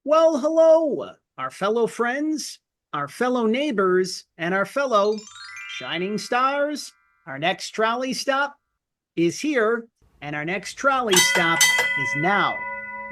Well, hello, our fellow friends, our fellow neighbors, and our fellow shining stars. Our next trolley stop is here, and our next trolley stop is now.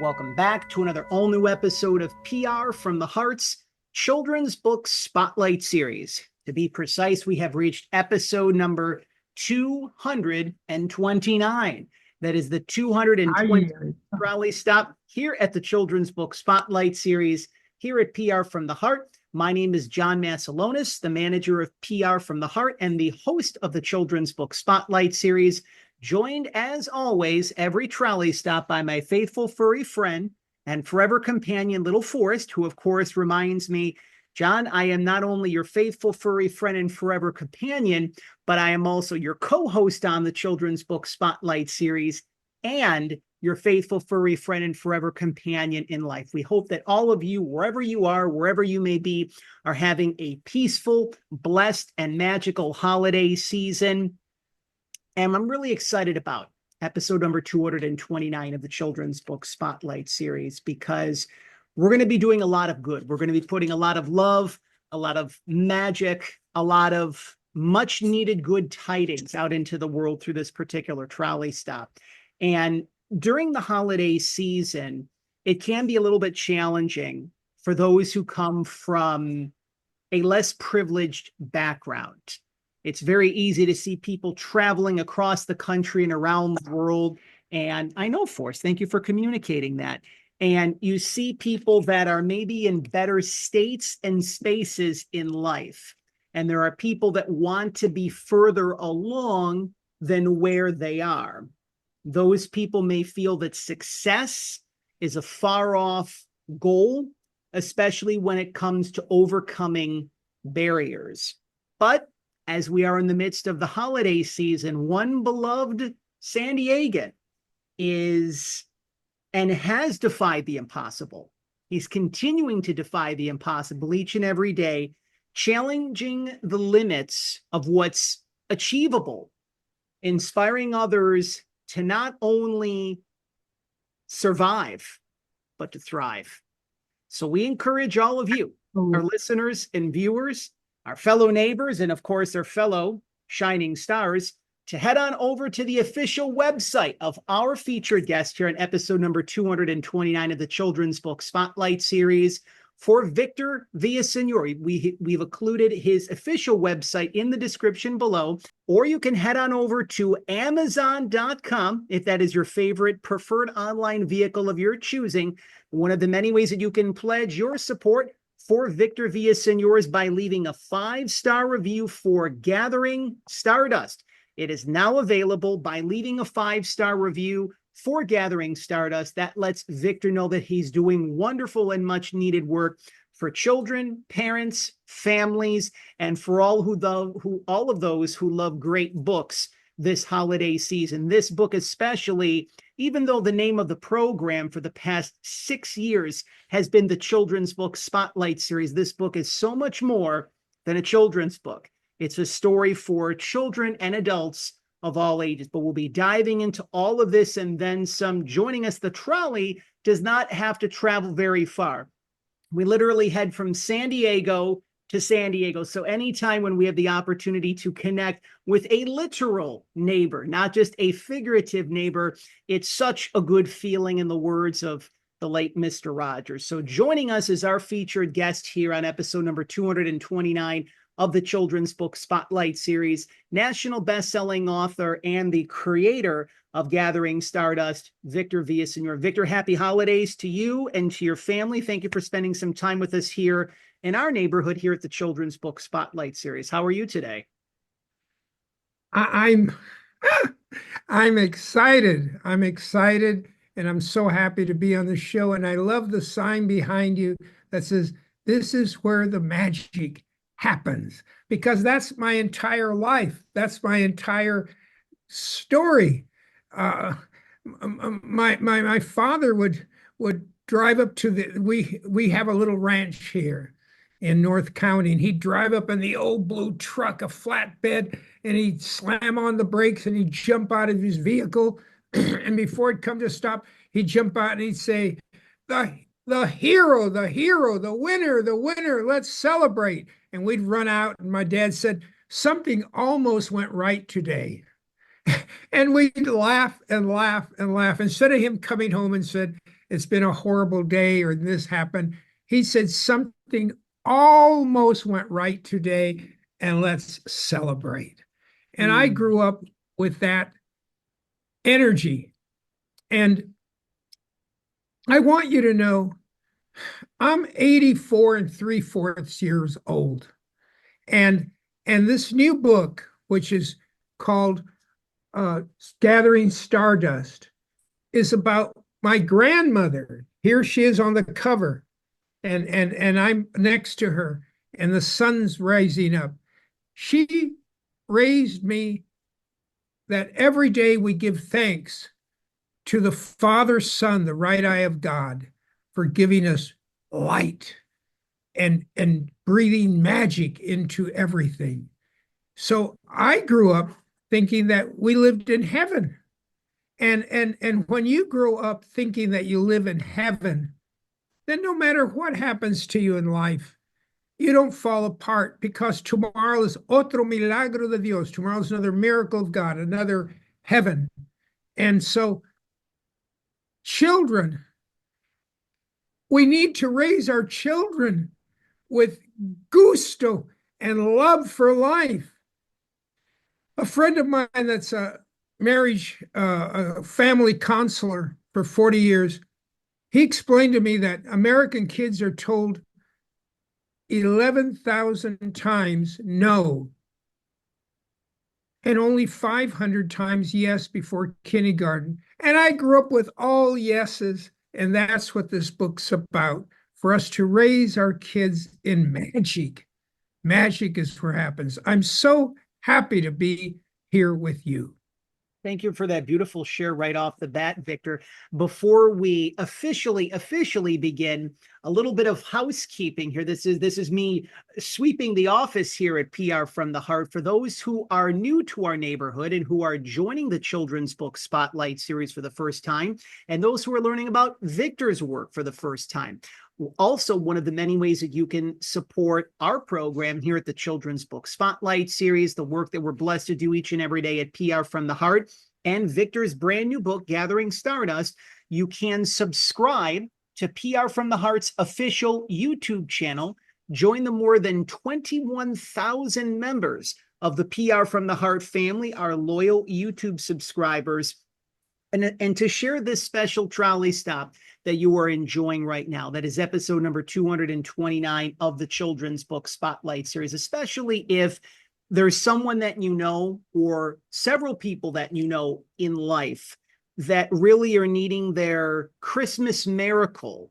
Welcome back to another all new episode of PR from the Heart's Children's Book Spotlight Series. To be precise, we have reached episode number 229. That is the 220 trolley stop here at the Children's Book Spotlight Series here at PR from the Heart. My name is John Masiulionis, the manager of PR from the Heart and the host of the Children's Book Spotlight Series, joined as always every trolley stop by my faithful furry friend and forever companion, little Forrest, who of course reminds me, John, I am not only your faithful furry friend and forever companion, but I am also your co-host on the Children's Book Spotlight Series and your faithful furry friend and forever companion in life. We hope that all of you, wherever you are, wherever you may be, are having a peaceful, blessed, and magical holiday season. And I'm really excited about episode number 229 of the Children's Book Spotlight Series because we're going to be doing a lot of good. We're going to be putting a lot of love, a lot of magic, a lot of much needed good tidings out into the world through this particular trolley stop. And during the holiday season, it can be a little bit challenging for those who come from a less privileged background. It's very easy to see people traveling across the country and around the world. And I know, Forrest, thank you for communicating that. And you see people that are maybe in better states and spaces in life. And there are people that want to be further along than where they are. Those people may feel that success is a far off goal, especially when it comes to overcoming barriers. But as we are in the midst of the holiday season, one beloved San Diegan is and has defied the impossible. He's continuing to defy the impossible each and every day, challenging the limits of what's achievable, inspiring others to not only survive, but to thrive. So we encourage all of you, our listeners and viewers, our fellow neighbors, and of course, our fellow shining stars, to head on over to the official website of our featured guest here in episode number 229 of the Children's Book Spotlight Series for Victor Villaseñor. We've included his official website in the description below, or you can head on over to Amazon.com if that is your favorite preferred online vehicle of your choosing. One of the many ways that you can pledge your support for Victor Villaseñor is by leaving a 5-star review for Gathering StarDust. It is now available by leaving a 5-star review for Gathering StarDust. That lets Victor know that he's doing wonderful and much needed work for children, parents, families, and for all of those who love great books this holiday season. This book especially, even though the name of the program for the past 6 years has been the Children's Book Spotlight Series, this book is so much more than a children's book. It's a story for children and adults of all ages, but we'll be diving into all of this and then some. Joining us, the trolley does not have to travel very far. We literally head from San Diego to San Diego. So anytime when we have the opportunity to connect with a literal neighbor, not just a figurative neighbor, it's such a good feeling, in the words of the late Mr. Rogers. So joining us is our featured guest here on episode number 229 of the Children's Book Spotlight Series, national best-selling author and the creator of Gathering StarDust, Victor Villaseñor. Victor, happy holidays to you and to your family. Thank you for spending some time with us here in our neighborhood here at the Children's Book Spotlight Series. How are you today? I'm I'm excited. I'm excited, and I'm so happy to be on the show. And I love the sign behind you that says, "This is where the magic happens," because that's my entire life. That's my entire story. My father would drive up to we have a little ranch here in North County, and he'd drive up in the old blue truck, a flatbed, and he'd slam on the brakes and he'd jump out of his vehicle, and before it come to stop, he'd jump out and he'd say, the hero, the hero, the winner, let's celebrate. And we'd run out, and my dad said, something almost went right today. And we'd laugh and laugh and laugh. Instead of him coming home and said, it's been a horrible day or this happened, he said, something almost went right today, and let's celebrate. And I grew up with that energy. And I want you to know I'm 84 and 3/4 years old. And this new book, which is called Gathering Stardust, is about my grandmother. Here she is on the cover, and I'm next to her, and the sun's rising up. She raised me that every day we give thanks to the Father, Son, the right eye of God, for giving us light and breathing magic into everything. So I grew up thinking that we lived in heaven. And when you grow up thinking that you live in heaven, then no matter what happens to you in life, you don't fall apart, because tomorrow is otro milagro de Dios. Tomorrow is another miracle of God, another heaven. And so, children, we need to raise our children with gusto and love for life. A friend of mine that's a family counselor for 40 years, he explained to me that American kids are told 11,000 times no, and only 500 times yes before kindergarten. And I grew up with all yeses, and that's what this book's about, for us to raise our kids in magic. Magic is what happens. I'm so happy to be here with you. Thank you for that beautiful share right off the bat, Victor. Before we officially begin, a little bit of housekeeping here. This is me sweeping the office here at PR from the Heart. For those who are new to our neighborhood and who are joining the Children's Book Spotlight series for the first time, and those who are learning about Victor's work for the first time. Also, one of the many ways that you can support our program here at the Children's Book Spotlight series, the work that we're blessed to do each and every day at PR from the Heart, and Victor's brand new book, Gathering Stardust, you can subscribe to PR from the Heart's official YouTube channel, join the more than 21,000 members of the PR from the Heart family, our loyal YouTube subscribers, and to share this special trolley stop that you are enjoying right now. That is episode number 229 of the Children's Book Spotlight series, especially if there's someone that you know or several people that you know in life that really are needing their Christmas miracle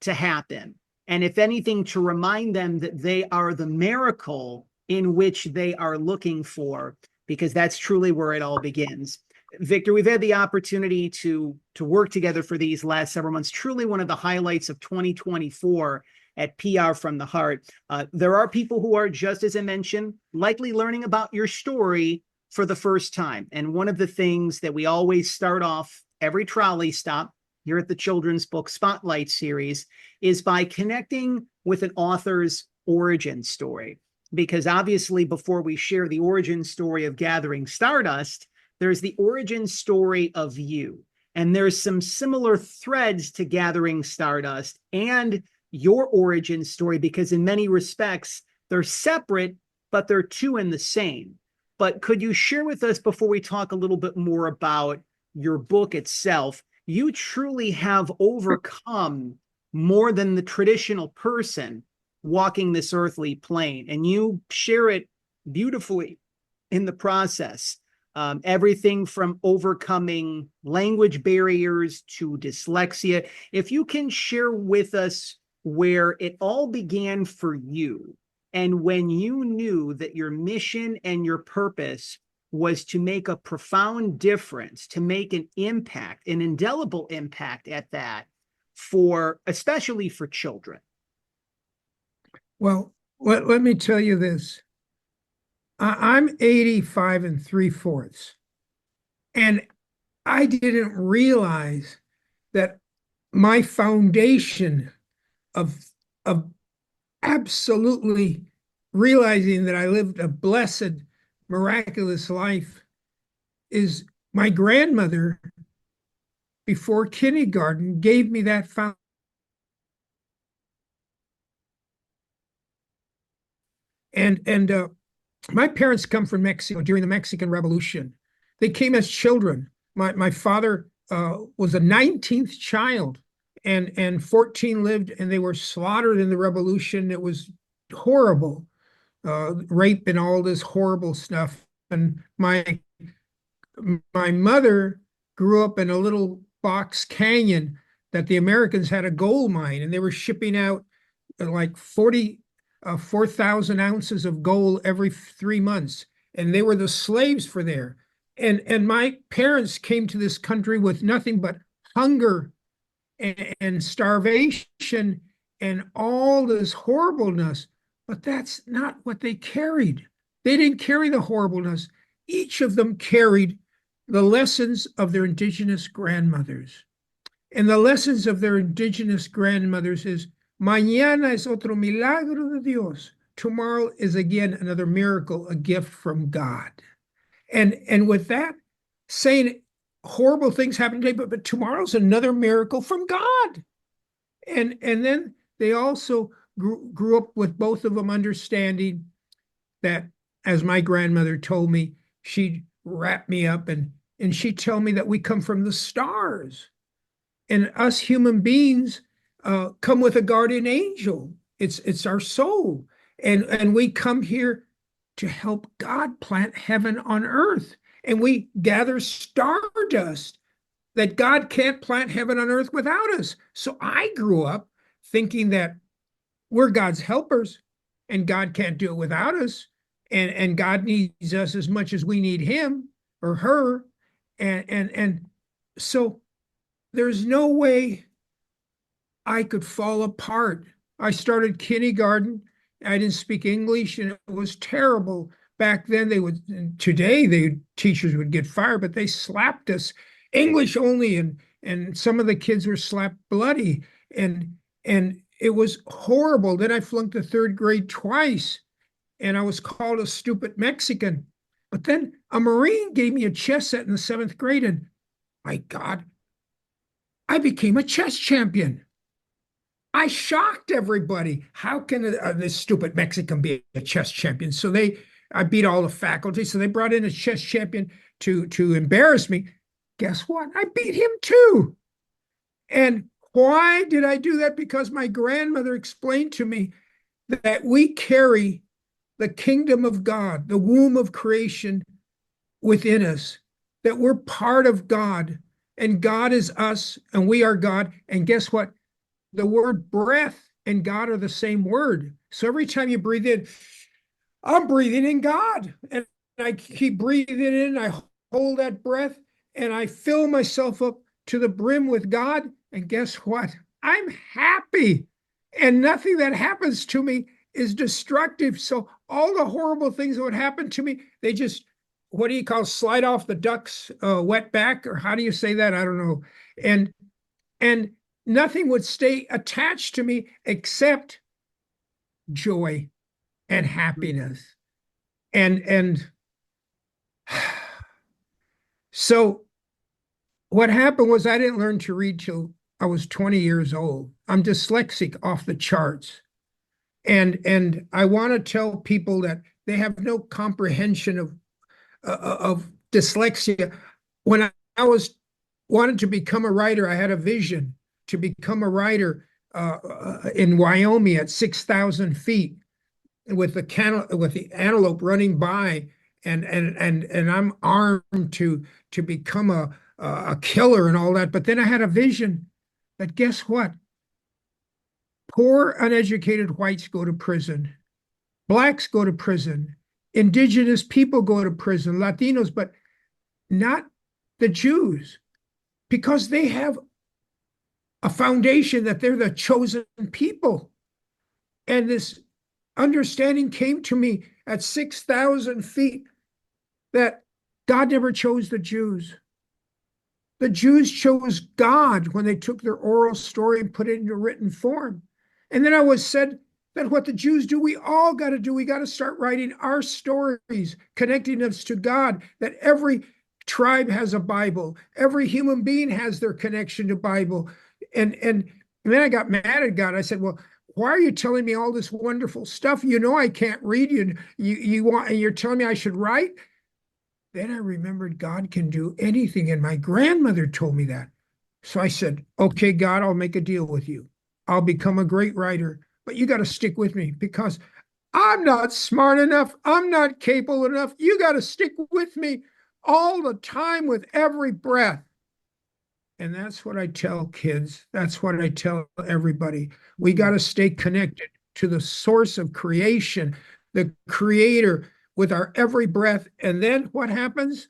to happen. And if anything, to remind them that they are the miracle in which they are looking for, because that's truly where it all begins. Victor, we've had the opportunity to work together for these last several months. Truly one of the highlights of 2024 at PR from the Heart. There are people who are, just as I mentioned, likely learning about your story for the first time. And one of the things that we always start off every trolley stop here at the Children's Book Spotlight series is by connecting with an author's origin story. Because obviously, before we share the origin story of Gathering Stardust, there's the origin story of you. And there's some similar threads to Gathering Stardust and your origin story, because in many respects, they're separate, but they're two and the same. But could you share with us, before we talk a little bit more about your book itself, you truly have overcome more than the traditional person walking this earthly plane, and you share it beautifully in the process. Everything from overcoming language barriers to dyslexia. If you can share with us where it all began for you, and when you knew that your mission and your purpose was to make a profound difference, to make an impact, an indelible impact at that, especially for children. Well, let me tell you this. I'm 85 and 3/4, and I didn't realize that my foundation of absolutely realizing that I lived a blessed, miraculous life is my grandmother, before kindergarten, gave me that foundation. And my parents come from Mexico during the Mexican Revolution. They came as children. My father was a 19th child, and 14 lived, and they were slaughtered in the revolution. It was horrible, rape and all this horrible stuff. And my mother grew up in a little box canyon that the Americans had a gold mine, and they were shipping out like 4,000 ounces of gold every 3 months, and they were the slaves for there. And my parents came to this country with nothing but hunger and starvation and all this horribleness. But that's not what they carried. They didn't carry the horribleness. Each of them carried the lessons of their indigenous grandmothers. And the lessons of their indigenous grandmothers is, mañana es otro milagro de Dios. Tomorrow is again another miracle, a gift from God. And with that, saying horrible things happen today, but tomorrow's another miracle from God. And then they also grew up with both of them understanding that, as my grandmother told me, she'd wrap me up and she'd tell me that we come from the stars. And us human beings come with a guardian angel. It's our soul. And we come here to help God plant heaven on earth. And we gather stardust that God can't plant heaven on earth without us. So I grew up thinking that we're God's helpers and God can't do it without us. And God needs us as much as we need him or her. And so there's no way I could fall apart. I started kindergarten. I didn't speak English, and it was terrible. Back then, today teachers would get fired, but they slapped us English only, and some of the kids were slapped bloody, and it was horrible. Then I flunked the third grade twice, and I was called a stupid Mexican. But then a Marine gave me a chess set in the 7th grade, and my God, I became a chess champion. I shocked everybody. How can this stupid Mexican be a chess champion? So I beat all the faculty. So they brought in a chess champion to embarrass me. Guess what? I beat him too. And why did I do that? Because my grandmother explained to me that we carry the kingdom of God, the womb of creation within us, that we're part of God, and God is us, and we are God. And guess what? The word breath and God are the same word. So every time you breathe in, I'm breathing in God. And I keep breathing in, I hold that breath, and I fill myself up to the brim with God. And guess what? I'm happy. And nothing that happens to me is destructive. So all the horrible things that would happen to me, they just, what do you call, slide off the duck's wet back? Or how do you say that? I don't know. And nothing would stay attached to me except joy and happiness. And so what happened was I didn't learn to read till I was 20 years old. I'm dyslexic off the charts. And I want to tell people that they have no comprehension of dyslexia. When I wanted to become a writer, I had a vision to become a writer in Wyoming at 6,000 feet with the antelope running by, and I'm armed to become a killer and all that. But then I had a vision that, guess what? Poor uneducated whites go to prison, blacks go to prison, indigenous people go to prison, Latinos, but not the Jews, because they have a foundation that they're the chosen people. And this understanding came to me at 6,000 feet that God never chose the Jews. The Jews chose God when they took their oral story and put it into written form. And then I was said that what the Jews do, we all got to do. We got to start writing our stories, connecting us to God, that every tribe has a Bible. Every human being has their connection to Bible. And then I got mad at God. I said, well, why are you telling me all this wonderful stuff? You know I can't read. You're telling me I should write? Then I remembered God can do anything. And my grandmother told me that. So I said, okay, God, I'll make a deal with you. I'll become a great writer, but you got to stick with me because I'm not smart enough. I'm not capable enough. You got to stick with me all the time with every breath. And that's what I tell kids. That's what I tell everybody. We got to stay connected to the source of creation, the creator with our every breath. And then what happens?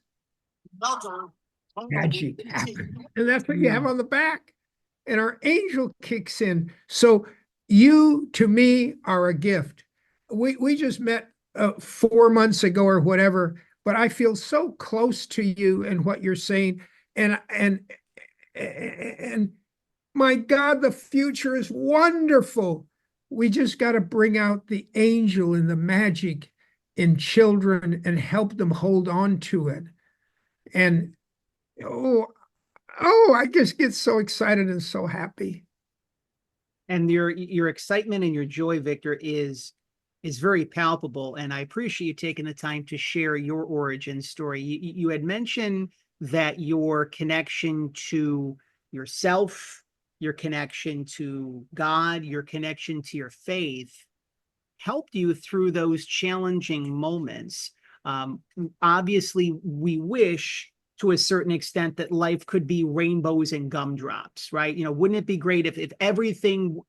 Magic happens. And that's what you have on the back. And our angel kicks in. So you, to me, are a gift. We just met 4 months ago or whatever, but I feel so close to you and what you're saying. And my God, the future is wonderful. We just got to bring out the angel and the magic in children and help them hold on to it. And oh, I just get so excited and so happy. And your excitement and your joy, Victor, is very palpable. And I appreciate you taking the time to share your origin story. You had mentioned that your connection to yourself, your connection to God, your connection to your faith helped you through those challenging moments. Obviously, we wish to a certain extent that life could be rainbows and gumdrops, right? You know, wouldn't it be great if everything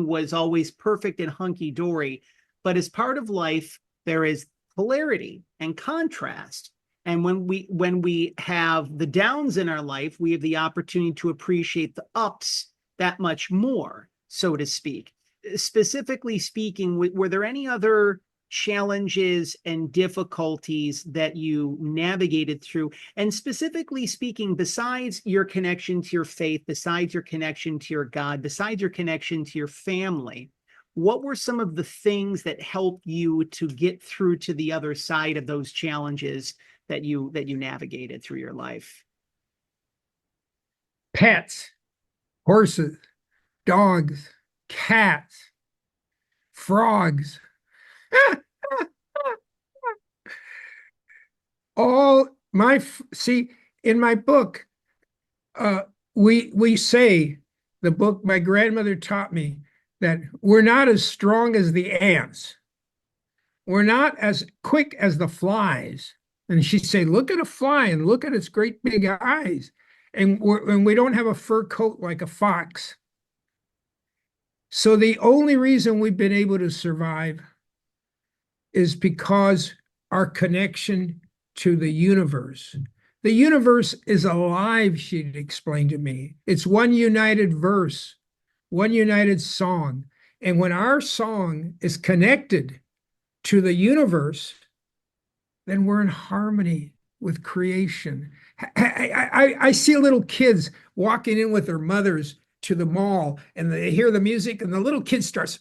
was always perfect and hunky-dory? But as part of life, there is polarity and contrast. And when we have the downs in our life, we have the opportunity to appreciate the ups that much more, so to speak. Specifically speaking, were there any other challenges and difficulties that you navigated through? And specifically speaking, besides your connection to your faith, besides your connection to your God, besides your connection to your family, what were some of the things that helped you to get through to the other side of those challenges that you navigated through your life? Pets, horses, dogs, cats, frogs. All my see in my book, we say the book my grandmother taught me that we're not as strong as the ants. We're not as quick as the flies. And she'd say, look at a fly and look at its great big eyes. And we don't have a fur coat like a fox. So the only reason we've been able to survive is because our connection to the universe. The universe is alive, she'd explained to me. It's one united verse, one united song. And when our song is connected to the universe, then we're in harmony with creation. I see little kids walking in with their mothers to the mall and they hear the music and the little kid starts.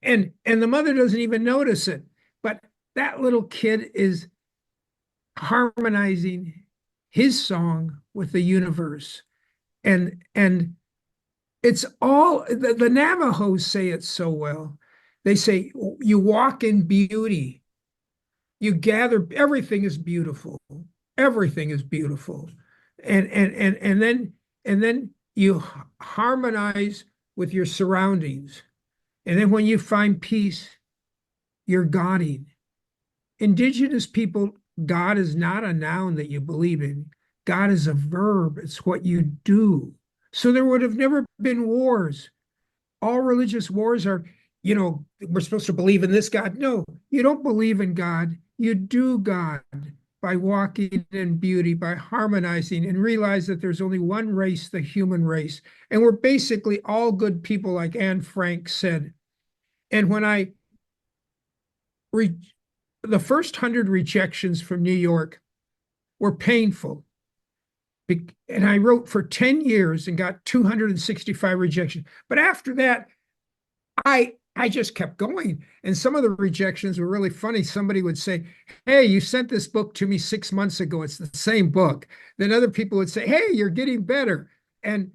And the mother doesn't even notice it. But that little kid is harmonizing his song with the universe. And it's all the Navajos say it so well. They say you walk in beauty. You gather, everything is beautiful. Everything is beautiful. And then you harmonize with your surroundings. And then when you find peace, you're Godding. Indigenous people, God is not a noun that you believe in. God is a verb. It's what you do. So there would have never been wars. All religious wars are, we're supposed to believe in this God. No, you don't believe in God. You do God by walking in beauty, by harmonizing, and realize that there's only one race, the human race. And we're basically all good people, like Anne Frank said. And when the first 100 rejections from New York were painful. And I wrote for 10 years and got 265 rejections. But after that, I just kept going. And some of the rejections were really funny. Somebody would say, "Hey, you sent this book to me 6 months ago. It's the same book." Then other people would say, "Hey, you're getting better." And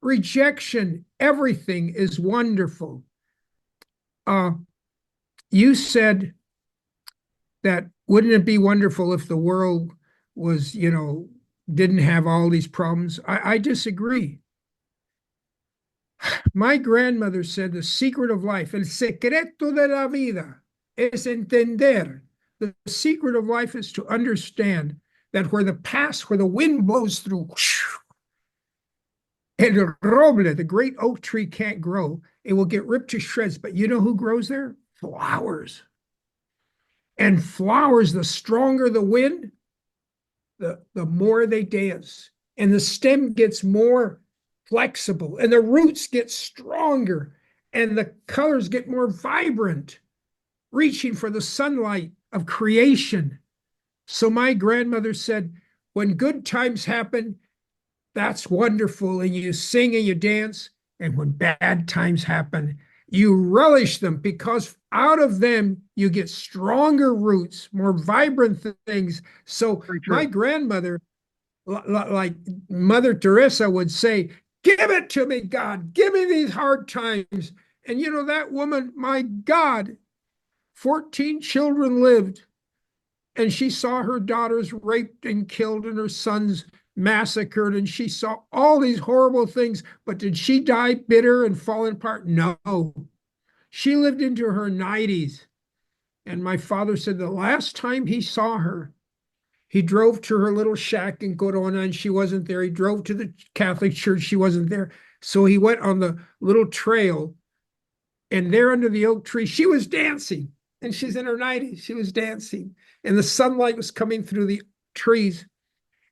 rejection, everything is wonderful. You said that wouldn't it be wonderful if the world was, didn't have all these problems? I disagree. My grandmother said the secret of life, el secreto de la vida, es entender. The secret of life is to understand that where the wind blows through, and el roble, the great oak tree, can't grow, it will get ripped to shreds. But you know who grows there? Flowers. And flowers, the stronger the wind, the more they dance. And the stem gets more flexible, and the roots get stronger, and the colors get more vibrant, reaching for the sunlight of creation. So my grandmother said, when good times happen, that's wonderful, and you sing and you dance. And when bad times happen, you relish them, because out of them you get stronger roots, more vibrant things. So my grandmother, like Mother Teresa, would say, "Give it to me, God. Give me these hard times." And that woman, my God, 14 children lived, and she saw her daughters raped and killed and her sons massacred, and she saw all these horrible things. But did she die bitter and fall apart? No. She lived into her 90s. And my father said the last time he saw her, he drove to her little shack in Corona, and she wasn't there. He drove to the Catholic church. She wasn't there. So he went on the little trail, and there under the oak tree, she was dancing. And she's in her 90s. She was dancing. And the sunlight was coming through the trees.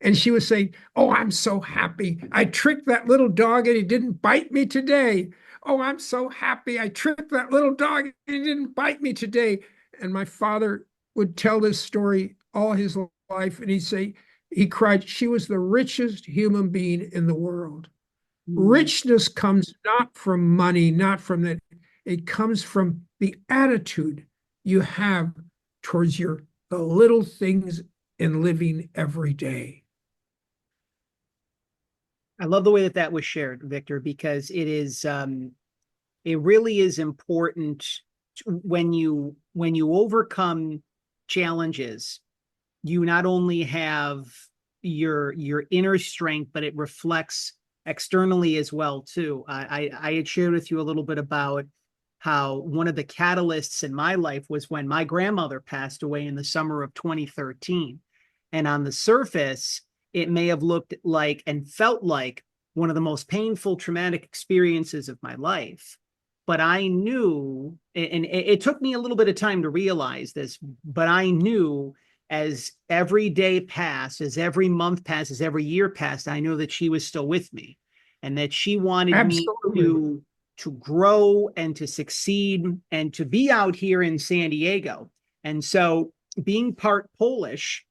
And she was saying, "Oh, I'm so happy. I tricked that little dog and he didn't bite me today. Oh, I'm so happy. I tricked that little dog and he didn't bite me today." And my father would tell this story all his life. And he cried, she was the richest human being in the world. Richness comes not from money, not from that. It comes from the attitude you have towards the little things in living every day. I love the way that was shared, Victor, because it really is important when you overcome challenges. You not only have your inner strength, but it reflects externally as well too. I had shared with you a little bit about how one of the catalysts in my life was when my grandmother passed away in the summer of 2013. And on the surface, it may have looked like and felt like one of the most painful, traumatic experiences of my life. But I knew, and it took me a little bit of time to realize this, but I knew as every day passed, as every month passed, as every year passed, I knew that she was still with me, and that she wanted Absolutely. me to grow and to succeed and to be out here in San Diego. And so, being part Polish,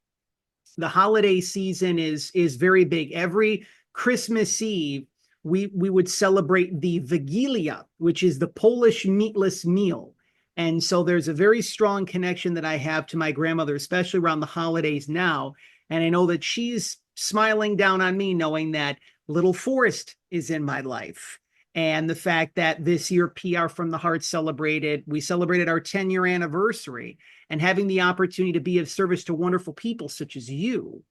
the holiday season is very big. Every Christmas Eve, we would celebrate the Wigilia, which is the Polish meatless meal. And so there's a very strong connection that I have to my grandmother, especially around the holidays now. And I know that she's smiling down on me, knowing that little Forrest is in my life. And the fact that this year PR from the Heart we celebrated our 10-year anniversary, and having the opportunity to be of service to wonderful people such as you.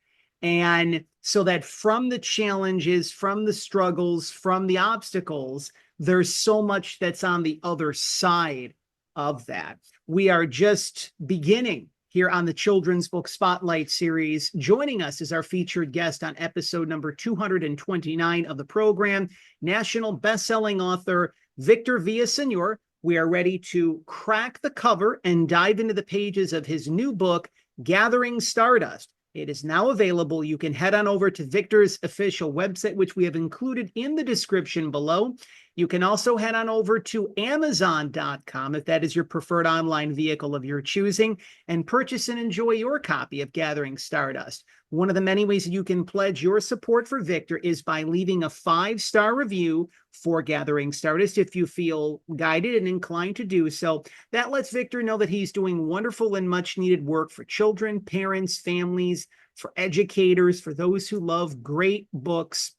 And so that from the challenges, from the struggles, from the obstacles, there's so much that's on the other side of that. We are just beginning here on the Children's Book Spotlight series. Joining us is our featured guest on episode number 229 of the program, national best-selling author Victor Villaseñor. We are ready to crack the cover and dive into the pages of his new book, Gathering StarDust. It is now available. You can head on over to Victor's official website, which we have included in the description below. You can also head on over to Amazon.com if that is your preferred online vehicle of your choosing, and purchase and enjoy your copy of Gathering Stardust. One of the many ways that you can pledge your support for Victor is by leaving a 5-star review for Gathering Stardust if you feel guided and inclined to do so. That lets Victor know that he's doing wonderful and much needed work for children, parents, families, for educators, for those who love great books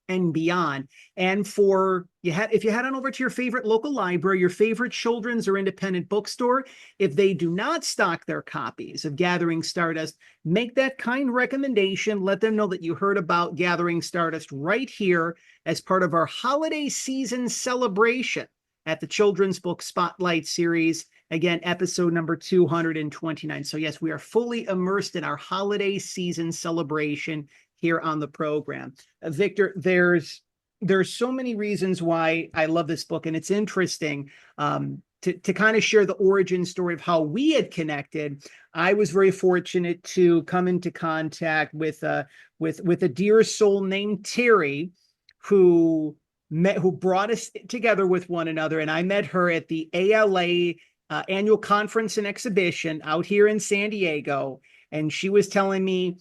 and beyond. And if you head on over to your favorite local library, your favorite children's or independent bookstore, if they do not stock their copies of Gathering Stardust, make that kind recommendation. Let them know that you heard about Gathering Stardust right here as part of our holiday season celebration at the Children's Book Spotlight series. Again, episode number 229. So yes, we are fully immersed in our holiday season celebration here on the program. Victor, there's so many reasons why I love this book, and it's interesting to kind of share the origin story of how we had connected. I was very fortunate to come into contact with a dear soul named Terry, who brought us together with one another, and I met her at the ALA annual conference and exhibition out here in San Diego, and she was telling me,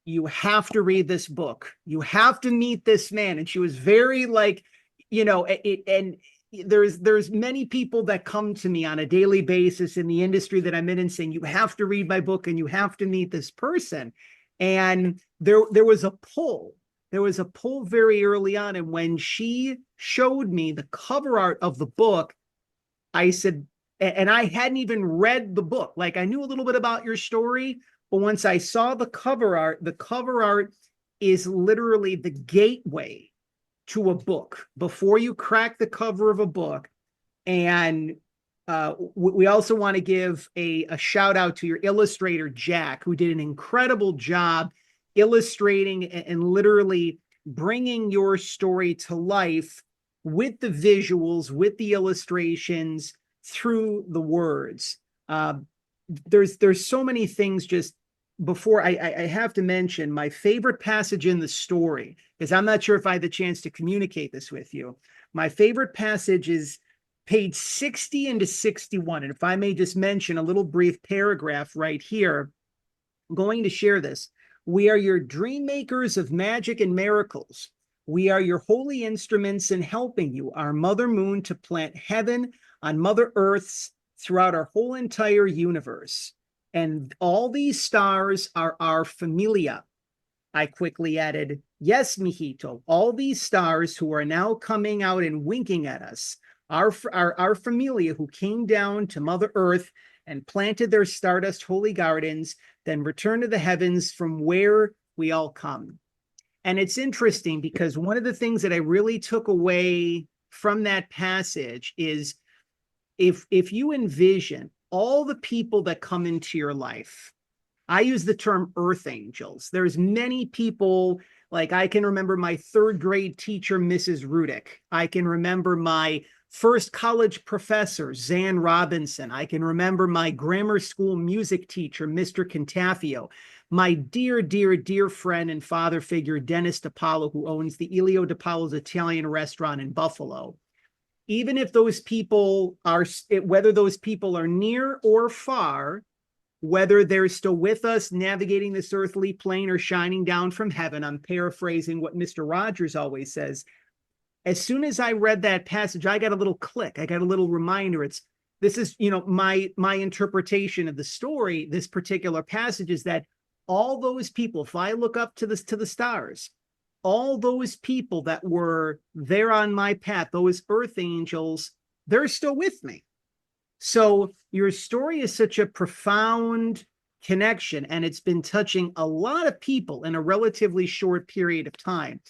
you have to read this book. You have to meet this man. And she was very like, and there's many people that come to me on a daily basis in the industry that I'm in and saying, you have to read my book and you have to meet this person. And there was a pull. There was a pull very early on. And when she showed me the cover art of the book, I said, and I hadn't even read the book. Like, I knew a little bit about your story, but once I saw the cover art is literally the gateway to a book before you crack the cover of a book. And we also want to give a shout out to your illustrator, Jack, who did an incredible job illustrating and literally bringing your story to life with the visuals, with the illustrations, through the words. There's so many things. Just before I have to mention my favorite passage in the story, because I'm not sure if I had the chance to communicate this with you. My favorite passage is page 60 into 61. And if I may just mention a little brief paragraph right here, I'm going to share this. We are your dream makers of magic and miracles. We are your holy instruments in helping you, our Mother Moon, to plant heaven on Mother Earth's throughout our whole entire universe. And all these stars are our familia. I quickly added, yes, mijito, all these stars who are now coming out and winking at us, our familia who came down to Mother Earth and planted their stardust holy gardens, then returned to the heavens from where we all come. And it's interesting because one of the things that I really took away from that passage is if you envision all the people that come into your life, I use the term earth angels. There's many people, like I can remember my 3rd grade teacher, Mrs. Rudick. I can remember my first college professor, Zan Robinson. I can remember my grammar school music teacher, Mr. Cantafio. My dear, dear, dear friend and father figure, Dennis DiPaolo, who owns the Elio DiPaolo's Italian restaurant in Buffalo. Even if those people are, whether those people are near or far, whether they're still with us navigating this earthly plane or shining down from heaven, I'm paraphrasing what Mr. Rogers always says. As soon as I read that passage, I got a little click. I got a little reminder. This is, my interpretation of the story, this particular passage, is that all those people, if I look up to the stars, all those people that were there on my path, those earth angels, they're still with me. So your story is such a profound connection, and it's been touching a lot of people in a relatively short period of time.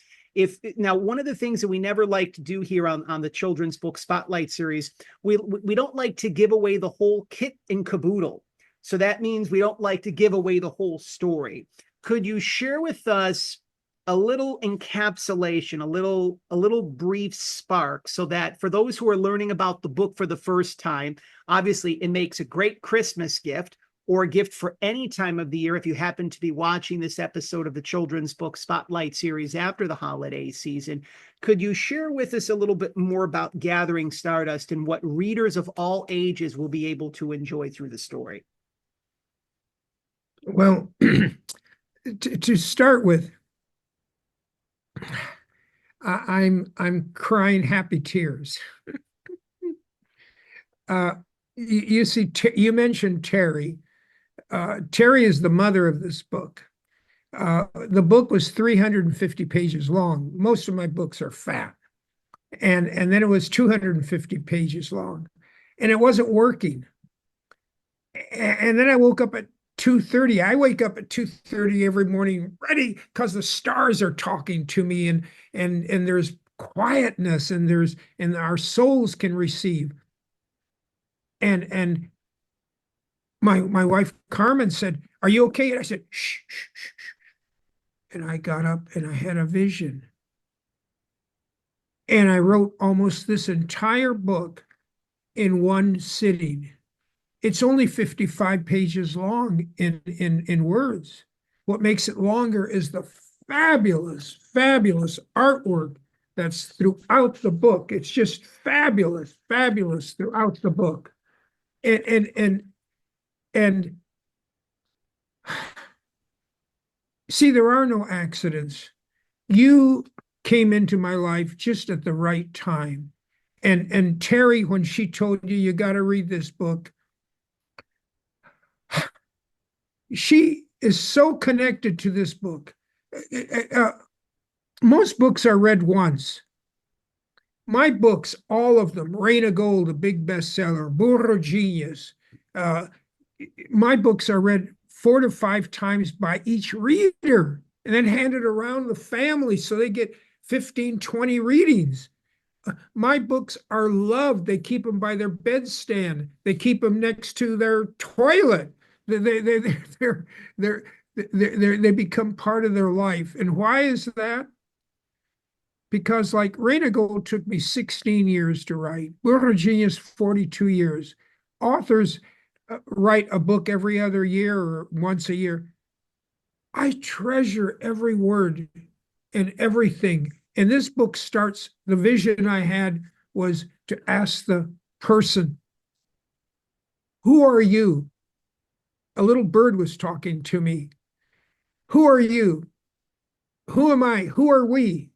Now, one of the things that we never like to do here on the Children's Book Spotlight series, we don't like to give away the whole kit and caboodle. So that means we don't like to give away the whole story. Could you share with us a little encapsulation, a little brief spark, so that for those who are learning about the book for the first time, obviously it makes a great Christmas gift, or a gift for any time of the year if you happen to be watching this episode of the Children's Book Spotlight series after the holiday season, could you share with us a little bit more about Gathering Stardust and what readers of all ages will be able to enjoy through the story? Well, to start with, I'm crying happy tears. You see, you mentioned Terry. Terry is the mother of this book. The book was 350 pages long. Most of my books are fat. And then it was 250 pages long. And it wasn't working. And then I woke up at 2:30. I wake up at 2:30 every morning ready because the stars are talking to me, and there's quietness, and our souls can receive. And my wife Carmen said, "Are you okay?" And I said, "Shh, shh, shh, shh." And I got up and I had a vision. And I wrote almost this entire book in one sitting. It's only 55 pages long in words. What makes it longer is the fabulous, fabulous artwork that's throughout the book. It's just fabulous, fabulous throughout the book. And see, there are no accidents. You came into my life just at the right time. And Terry, when she told you got to read this book, she is so connected to this book. Most books are read once. My books, all of them, Rain of Gold, a big bestseller, Burro Genius, my books are read 4 to 5 times by each reader and then handed around the family so they get 15, 20 readings. My books are loved. They keep them by their bedstand. They keep them next to their toilet. They become part of their life. And why is that? Because like Rain of Gold took me 16 years to write. Burro Genius, 42 years. Authors write a book every other year or once a year. I treasure every word and everything. And this book starts, the vision I had was to ask the person, who are you? A little bird was talking to me. Who are you? Who am I? Who are we?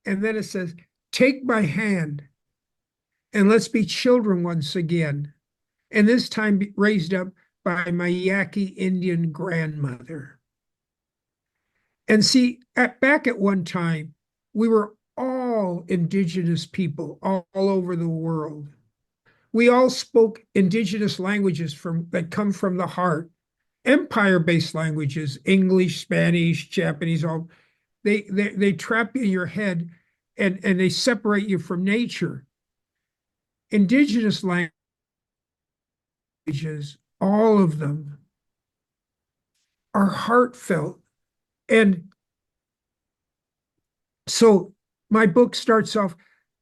And then it says, take my hand and let's be children once again. And this time raised up by my Yaqui Indian grandmother. And see, back at one time, we were all indigenous people all over the world. We all spoke indigenous languages that come from the heart. Empire-based languages, English, Spanish, Japanese, all they trap you in your head and they separate you from nature. Indigenous languages, all of them, are heartfelt. And so my book starts off,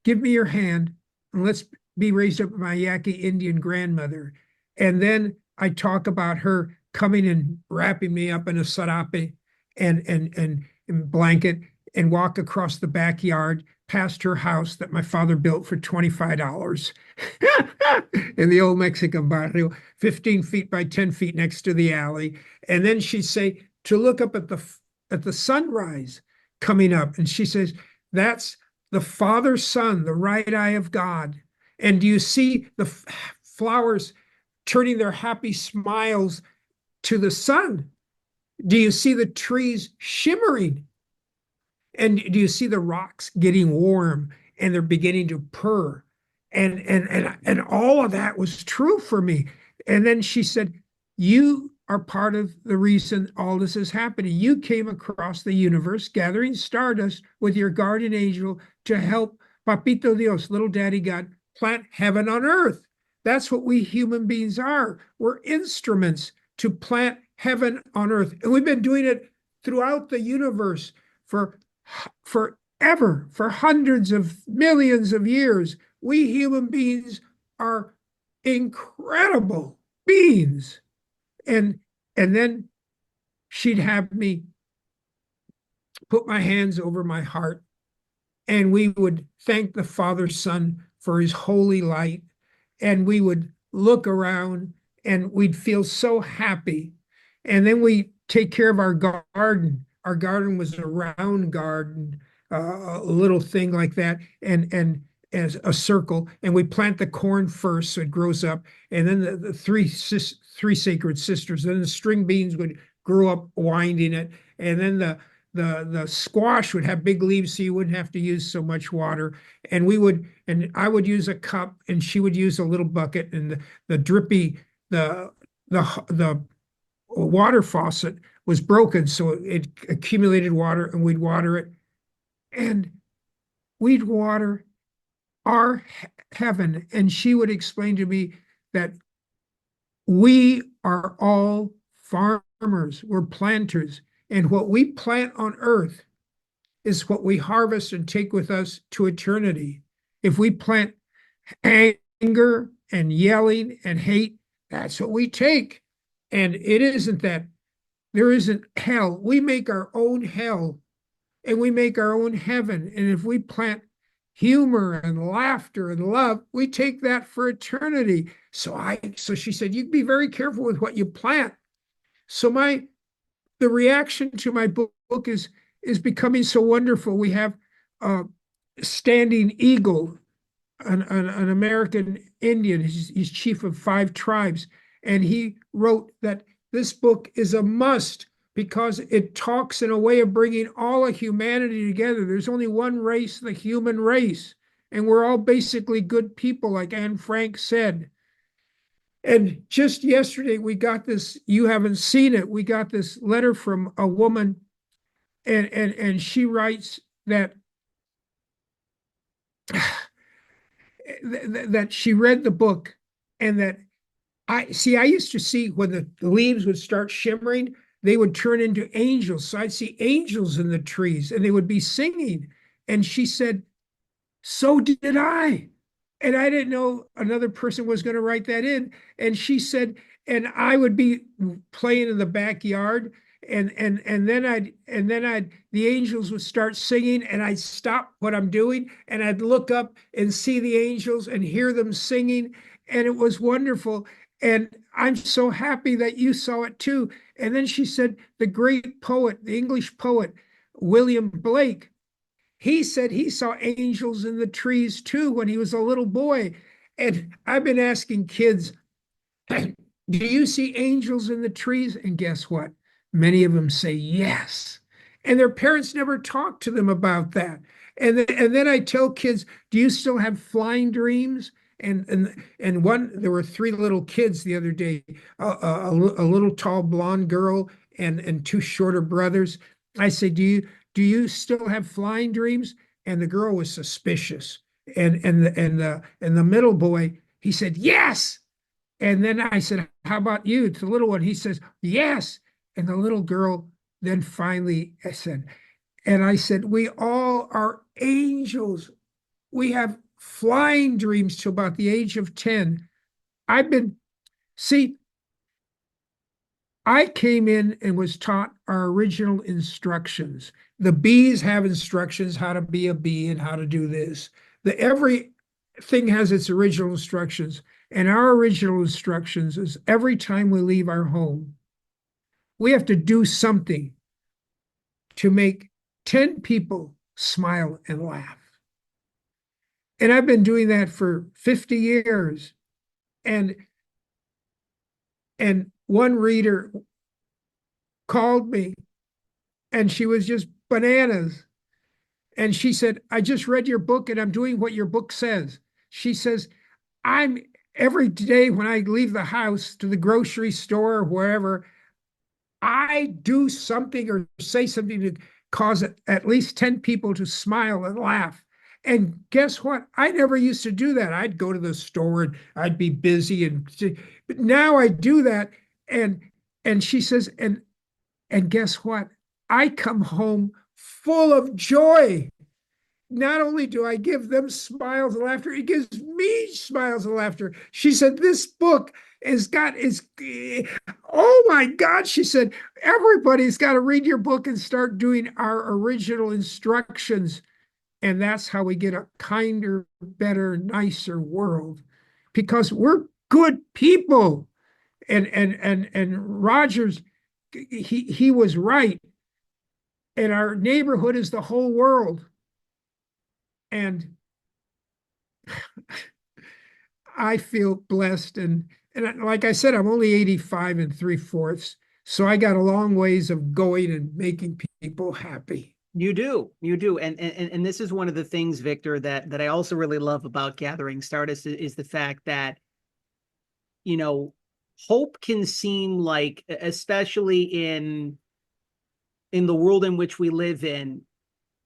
give me your hand and let's be raised up by my Yaqui Indian grandmother. And then I talk about her coming and wrapping me up in a sarape and blanket and walk across the backyard past her house that my father built for $25 in the old Mexican barrio, 15 feet by 10 feet next to the alley. And then she'd say to look up at the sunrise coming up. And she says, that's the Father, Son, the right eye of God. And do you see the flowers turning their happy smiles to the sun? Do you see the trees shimmering? And do you see the rocks getting warm and they're beginning to purr? And all of that was true for me. And then she said, you are part of the reason all this is happening. You came across the universe gathering stardust with your guardian angel to help Papito Dios, little daddy God, plant heaven on earth. That's what we human beings are. We're instruments to plant heaven on earth. And we've been doing it throughout the universe for forever, for hundreds of millions of years. We human beings are incredible beings. And And then she'd have me put my hands over my heart, and we would thank the Father, Son for his holy light. And we would look around and we'd feel so happy. And then we take care of our garden. Our garden was a round garden, a little thing like that, and as a circle. And we plant the corn first so it grows up. And then the three sacred sisters, then the string beans would grow up winding it. And then the squash would have big leaves so you wouldn't have to use so much water. And I would use a cup and she would use a little bucket, and the drippy, the water faucet was broken, so it accumulated water, and we'd water it. And we'd water our heaven. And she would explain to me that we are all farmers, we're planters. And what we plant on earth is what we harvest and take with us to eternity. If we plant anger and yelling and hate, that's what we take. And it isn't that. There isn't hell. We make our own hell and we make our own heaven. And if we plant humor and laughter and love, we take that for eternity. So she said, you be very careful with what you plant. So the reaction to my book is becoming so wonderful. We have Standing Eagle, an American Indian. He's chief of 5 tribes. And he wrote that this book is a must because it talks in a way of bringing all of humanity together. There's only one race, the human race. And we're all basically good people, like Anne Frank said. And just yesterday, we got this, you haven't seen it, we got this letter from a woman, and she writes that that she read the book, and that I used to see when the leaves would start shimmering, they would turn into angels. So I'd see angels in the trees and they would be singing. And she said, so did I. And I didn't know another person was going to write that in. And she said, and I would be playing in the backyard, and then the angels would start singing, and I'd stop what I'm doing and I'd look up and see the angels and hear them singing, and it was wonderful. And I'm so happy that you saw it too. And then she said, the great poet, the English poet, William Blake, he said he saw angels in the trees too when he was a little boy. And I've been asking kids, do you see angels in the trees? And guess what? Many of them say yes. And their parents never talked to them about that. And then I tell kids, do you still have flying dreams? And there were 3 little kids the other day, a little tall blonde girl and 2 shorter brothers. I say, do you still have flying dreams? And the girl was suspicious. And the middle boy, he said, yes. And then I said, how about you? It's the little one. He says, yes. And the little girl then finally said, we all are angels. We have flying dreams till about the age of 10. I came in and was taught our original instructions. The bees have instructions how to be a bee and how to do this. Everything has its original instructions. And our original instructions is every time we leave our home, we have to do something to make 10 people smile and laugh. And I've been doing that for 50 years. And one reader called me and she was just bananas. And she said, I just read your book and I'm doing what your book says. She says, every day when I leave the house to the grocery store or wherever, I do something or say something to cause at least 10 people to smile and laugh. And guess what? I never used to do that. I'd go to the store and I'd be busy, but now I do that. And she says, and guess what? I come home full of joy. not only do I give them smiles and laughter, it gives me smiles and laughter. She said, this book has got, oh my God, she said, everybody's got to read your book and start doing our original instructions. And that's how we get a kinder, better, nicer world, because we're good people. And Rogers, he was right. And our neighborhood is the whole world. And I feel blessed. And like I said, I'm only 85 and 3/4. So I got a long ways of going and making people happy. You do, you do, and this is one of the things, Victor, that I also really love about Gathering Stardust is the fact that, you know, hope can seem like, especially in the world in which we live in,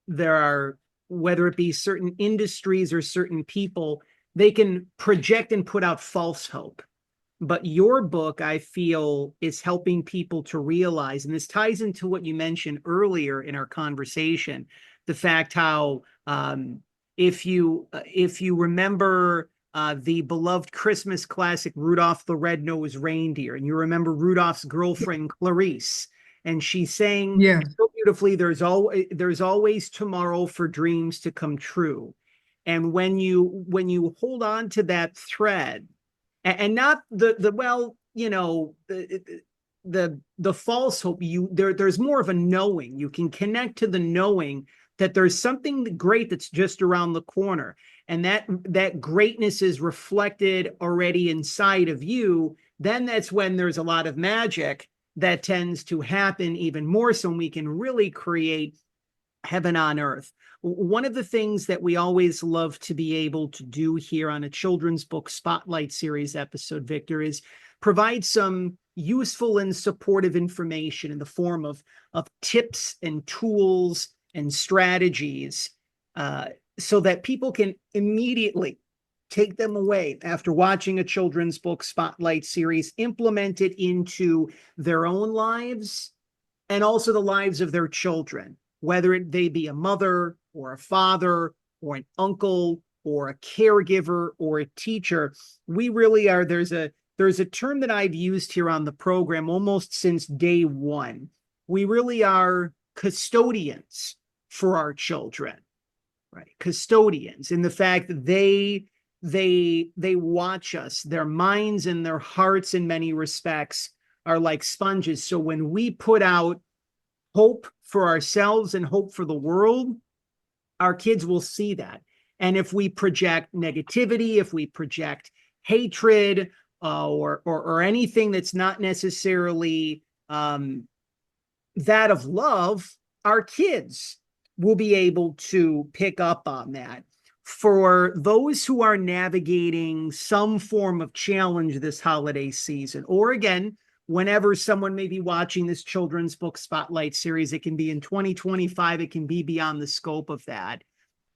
there are, whether it be certain industries or certain people, they can project and put out false hope. But your book, I feel, is helping people to realize, and this ties into what you mentioned earlier in our conversation, the fact how if you remember the beloved Christmas classic Rudolph the Red-Nosed Reindeer, and you remember Rudolph's girlfriend Clarice, and she's saying so beautifully, there's always tomorrow for dreams to come true. And when you hold on to that thread, and not the well, you know, the false hope, there's more of a knowing. You can connect to the knowing that there's something great that's just around the corner, and that greatness is reflected already inside of you. Then that's when there's a lot of magic that tends to happen even more, so we can really create heaven on earth. One of the things that we always love to be able to do here on a children's book spotlight series episode, Victor, is provide some useful and supportive information in the form of tips and tools and strategies, so that people can immediately take them away after watching a children's book spotlight series, implement it into their own lives and also the lives of their children, whether they be a mother or a father or an uncle or a caregiver or a teacher. We really are, there's a term that I've used here on the program almost since day one. We really are custodians for our children, right? Custodians, in the fact that they watch us. Their minds and their hearts in many respects are like sponges. So when we put out hope for ourselves and hope for the world, our kids will see that. And if we project negativity, if we project hatred, or anything that's not necessarily that of love, our kids will be able to pick up on that. For those who are navigating some form of challenge this holiday season, or again, whenever someone may be watching this children's book spotlight series, it can be in 2025, it can be beyond the scope of that.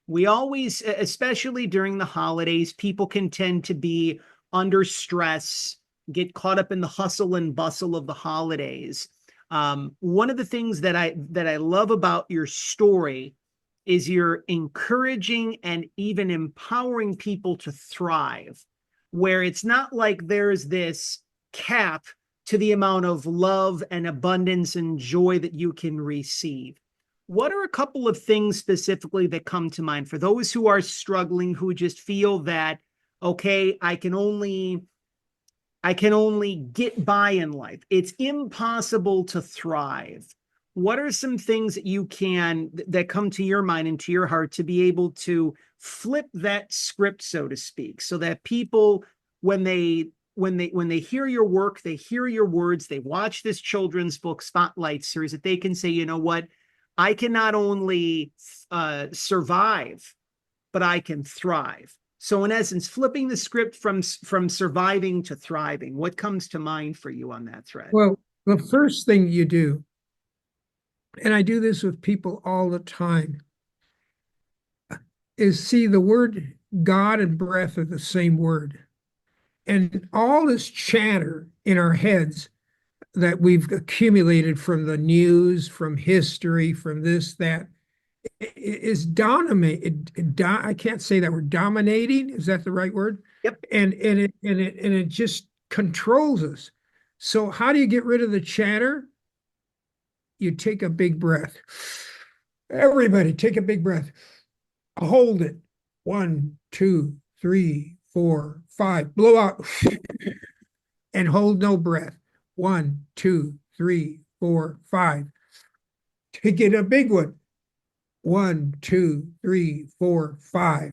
We always, especially during the holidays, people can tend to be under stress, get caught up in the hustle and bustle of the holidays. One of the things that I love about your story is you're encouraging and even empowering people to thrive, where it's not like there's this cap to the amount of love and abundance and joy that you can receive. What are a couple of things specifically that come to mind for those who are struggling, who just feel that, okay, I can only get by in life. It's impossible to thrive. What are some things that come to your mind and to your heart to be able to flip that script, so to speak, so that people, when they hear your work, they hear your words, they watch this children's book spotlight series, that they can say, you know what, I can not only survive, but I can thrive. So in essence, flipping the script from surviving to thriving, what comes to mind for you on that thread? Well, the first thing you do, and I do this with people all the time, is see the word God and breath are the same word. And all this chatter in our heads that we've accumulated from the news, from history, from this, that, is I can't say that word. Dominating, is that the right word? Yep. And it just controls us. So how do you get rid of the chatter? You take a big breath. Everybody take a big breath. Hold it. 1, 2, 3, 4, 5. Blow out and hold no breath. 1, 2, 3, 4, 5. Take it a big one. 1, 2, 3, 4, 5.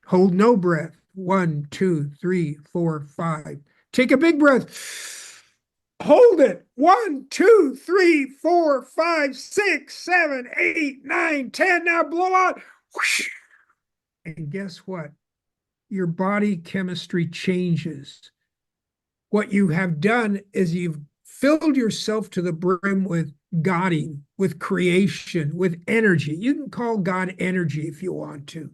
Hold no breath. 1, 2, 3, 4, 5. Take a big breath. Hold it. 1, 2, 3, 4, 5, 6, 7, 8, 9, 10. Now blow out. And guess what? Your body chemistry changes. What you have done is you've filled yourself to the brim with Godding, with creation, with energy. You can call God energy if you want to.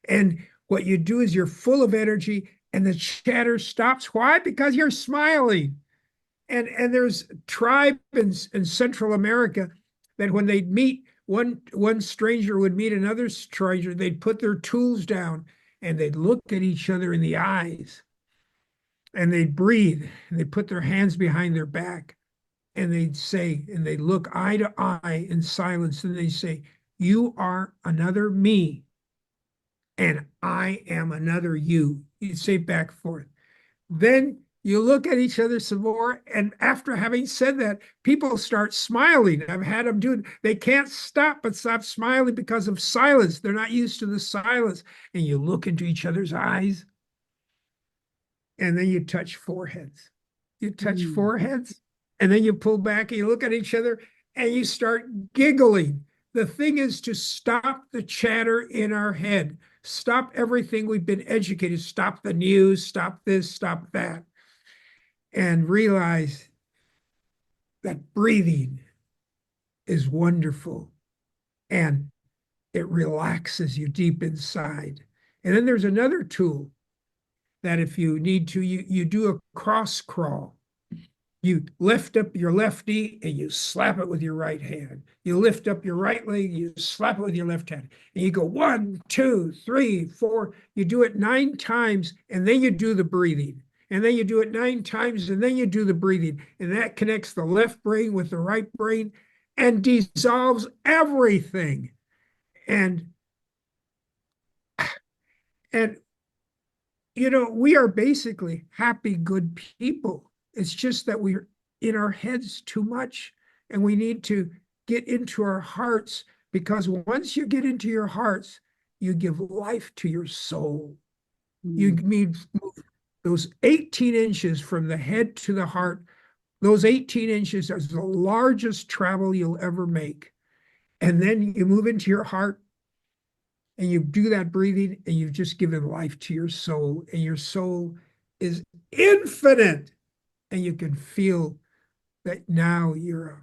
And what you do is you're full of energy and the chatter stops. Why? Because you're smiling. And there's a tribe in Central America that when they'd meet, one stranger would meet another stranger, they'd put their tools down and they'd look at each other in the eyes and they'd breathe and they'd put their hands behind their back and they'd say, and they'd look eye to eye in silence and they'd say, you are another me and I am another you. You'd say back and forth. Then you look at each other some more, and after having said that, people start smiling. I've had them do it. They can't stop but stop smiling because of silence. They're not used to the silence. And you look into each other's eyes, and then you touch foreheads. You touch foreheads, and then you pull back and you look at each other, and you start giggling. The thing is to stop the chatter in our head. Stop everything we've been educated. Stop the news, stop this, stop that. And realize that breathing is wonderful and it relaxes you deep inside. And then there's another tool that if you need to, you do a cross crawl. You lift up your left knee and you slap it with your right hand. You lift up your right leg, you slap it with your left hand. And you go 1, 2, 3, 4. You do it 9 times and then you do the breathing. And then you do it 9 times and then you do the breathing. And that connects the left brain with the right brain and dissolves everything. And we are basically happy, good people. It's just that we're in our heads too much and we need to get into our hearts, because once you get into your hearts, you give life to your soul. You need those 18 inches from the head to the heart. Those 18 inches is the largest travel you'll ever make. And then you move into your heart and you do that breathing and you've just given life to your soul, and your soul is infinite. And you can feel that now you're a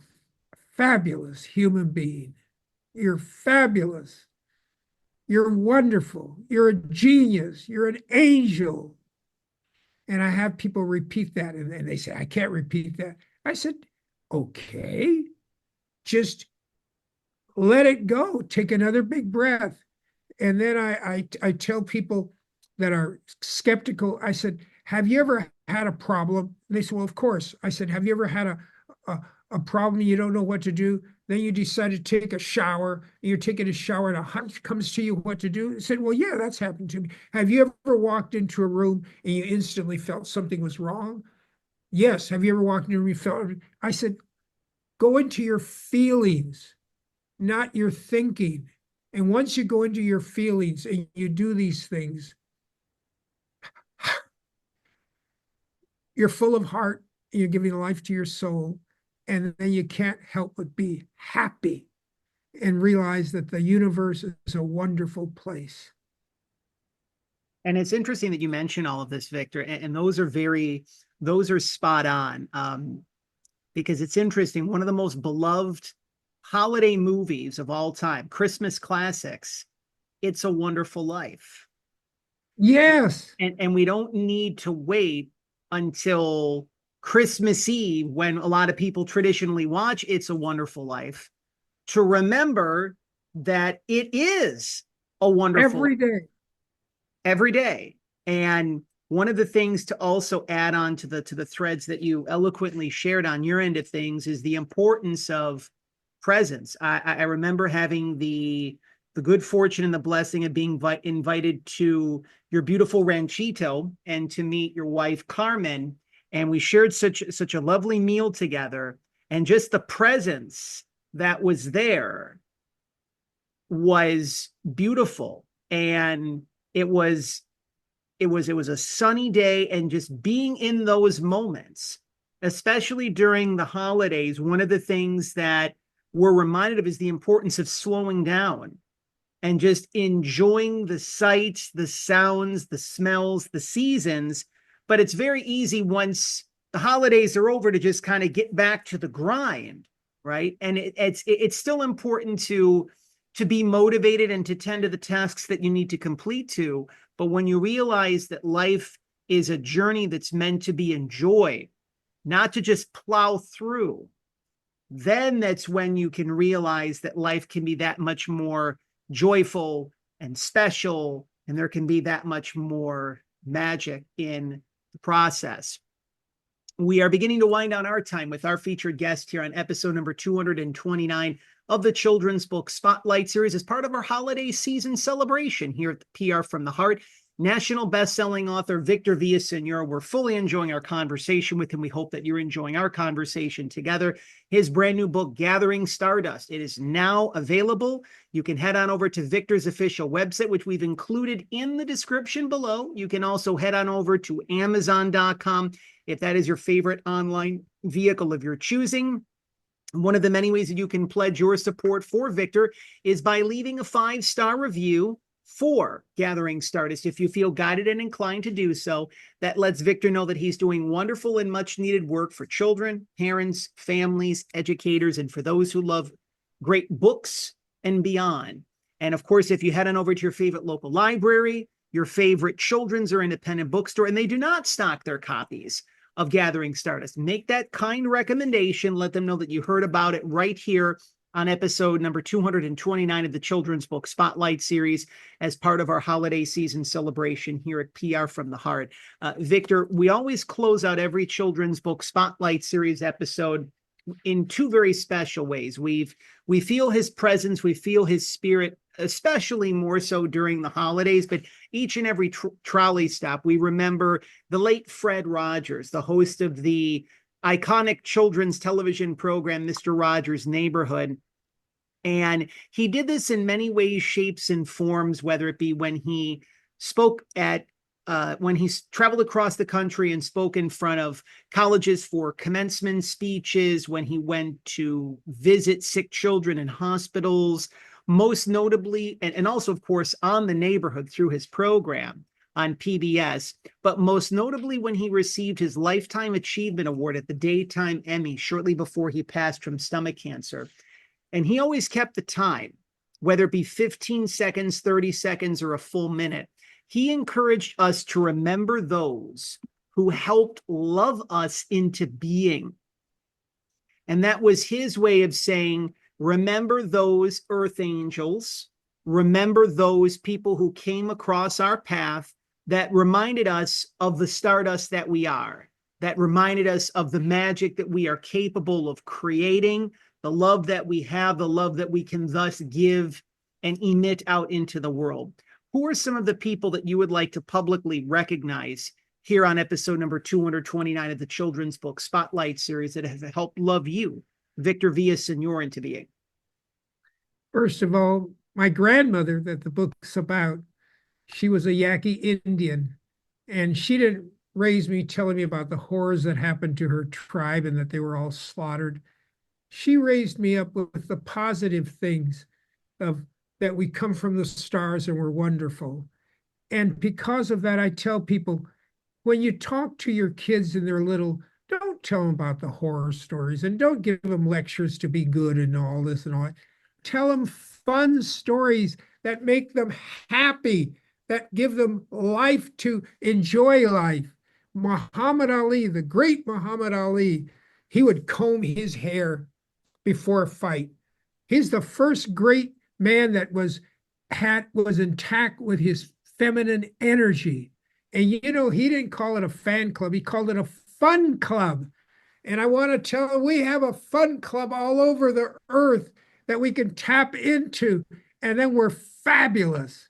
fabulous human being. You're fabulous. You're wonderful. You're a genius. You're an angel. And I have people repeat that, and they say, I can't repeat that. I said, okay, just let it go. Take another big breath. And then I tell people that are skeptical, I said, have you ever had a problem? And they said, well, of course. I said, have you ever had a problem you don't know what to do? Then you decide to take a shower, and you're taking a shower and a hunch comes to you what to do. I said, well, yeah, that's happened to me. Have you ever walked into a room and you instantly felt something was wrong? Yes. Have you ever walked into a room and felt? I said, go into your feelings, not your thinking. And once you go into your feelings and you do these things, you're full of heart, you're giving life to your soul, and then you can't help but be happy and realize that the universe is a wonderful place. And it's interesting that you mention all of this, Victor, and those are spot on, because it's interesting. One of the most beloved holiday movies of all time, Christmas classics, It's a Wonderful Life. Yes. And we don't need to wait until Christmas Eve, when a lot of people traditionally watch It's a Wonderful Life. to remember that it is a wonderful every day. And one of the things to also add on to the threads that you eloquently shared on your end of things is the importance of presence. I remember having the good fortune and the blessing of being invited to your beautiful ranchito and to meet your wife Carmen, and we shared such a lovely meal together, and just the presence that was there was beautiful. And it was a sunny day, and just being in those moments, especially during the holidays, one of the things that we're reminded of is the importance of slowing down and just enjoying the sights, the sounds, the smells, the seasons. But it's very easy once the holidays are over to just kind of get back to the grind, right? And it's still important to be motivated and to tend to the tasks that you need to complete to. But when you realize that life is a journey that's meant to be enjoyed, not to just plow through, then that's when you can realize that life can be that much more joyful and special, and there can be that much more magic in the process. We are beginning to wind down our time with our featured guest here on episode number 229 of the Children's Book Spotlight Series as part of our holiday season celebration here at the PR from the Heart. National best-selling author Victor Villaseñor. We're fully enjoying our conversation with him. We hope that you're enjoying our conversation together. His brand new book, Gathering Stardust, it is now available. You can head on over to Victor's official website, which we've included in the description below. You can also head on over to Amazon.com if that is your favorite online vehicle of your choosing. One of the many ways that you can pledge your support for Victor is by leaving a 5-star review for Gathering Stardust. If you feel guided and inclined to do so, that lets Victor know that he's doing wonderful and much needed work for children, parents, families, educators, and for those who love great books and beyond. And of course, if you head on over to your favorite local library, your favorite children's or independent bookstore, and they do not stock their copies of Gathering Stardust, make that kind recommendation. Let them know that you heard about it right here on episode number 229 of the Children's Book Spotlight Series as part of our holiday season celebration here at PR from the Heart. Victor, we always close out every Children's Book Spotlight Series episode in two very special ways. We feel his presence, we feel his spirit, especially more so during the holidays, but each and every trolley stop, we remember the late Fred Rogers, the host of the iconic children's television program, Mr. Rogers' Neighborhood. And he did this in many ways, shapes, and forms, whether it be when he spoke when he's traveled across the country and spoke in front of colleges for commencement speeches, when he went to visit sick children in hospitals, most notably, and also, of course, on the neighborhood through his program on PBS, but most notably when he received his Lifetime Achievement Award at the Daytime Emmy shortly before he passed from stomach cancer. And he always kept the time, whether it be 15 seconds, 30 seconds, or a full minute. He encouraged us to remember those who helped love us into being. And that was his way of saying, remember those earth angels, remember those people who came across our path that reminded us of the stardust that we are, that reminded us of the magic that we are capable of creating, the love that we have, the love that we can thus give and emit out into the world. Who are some of the people that you would like to publicly recognize here on episode number 229 of the Children's Book Spotlight Series that have helped love you, Victor Villaseñor, into being? First of all, my grandmother that the book's about, she was a Yaqui Indian, and she didn't raise me telling me about the horrors that happened to her tribe and that they were all slaughtered. She raised me up with the positive things of that we come from the stars and we're wonderful. And because of that, I tell people, when you talk to your kids and they're little, don't tell them about the horror stories and don't give them lectures to be good and all this and all that. Tell them fun stories that make them happy, that give them life to enjoy life. Muhammad Ali, the great Muhammad Ali, he would comb his hair before a fight. He's the first great man that was intact with his feminine energy. And he didn't call it a fan club, he called it a fun club. And I want to tell you, we have a fun club all over the earth that we can tap into, and then we're fabulous.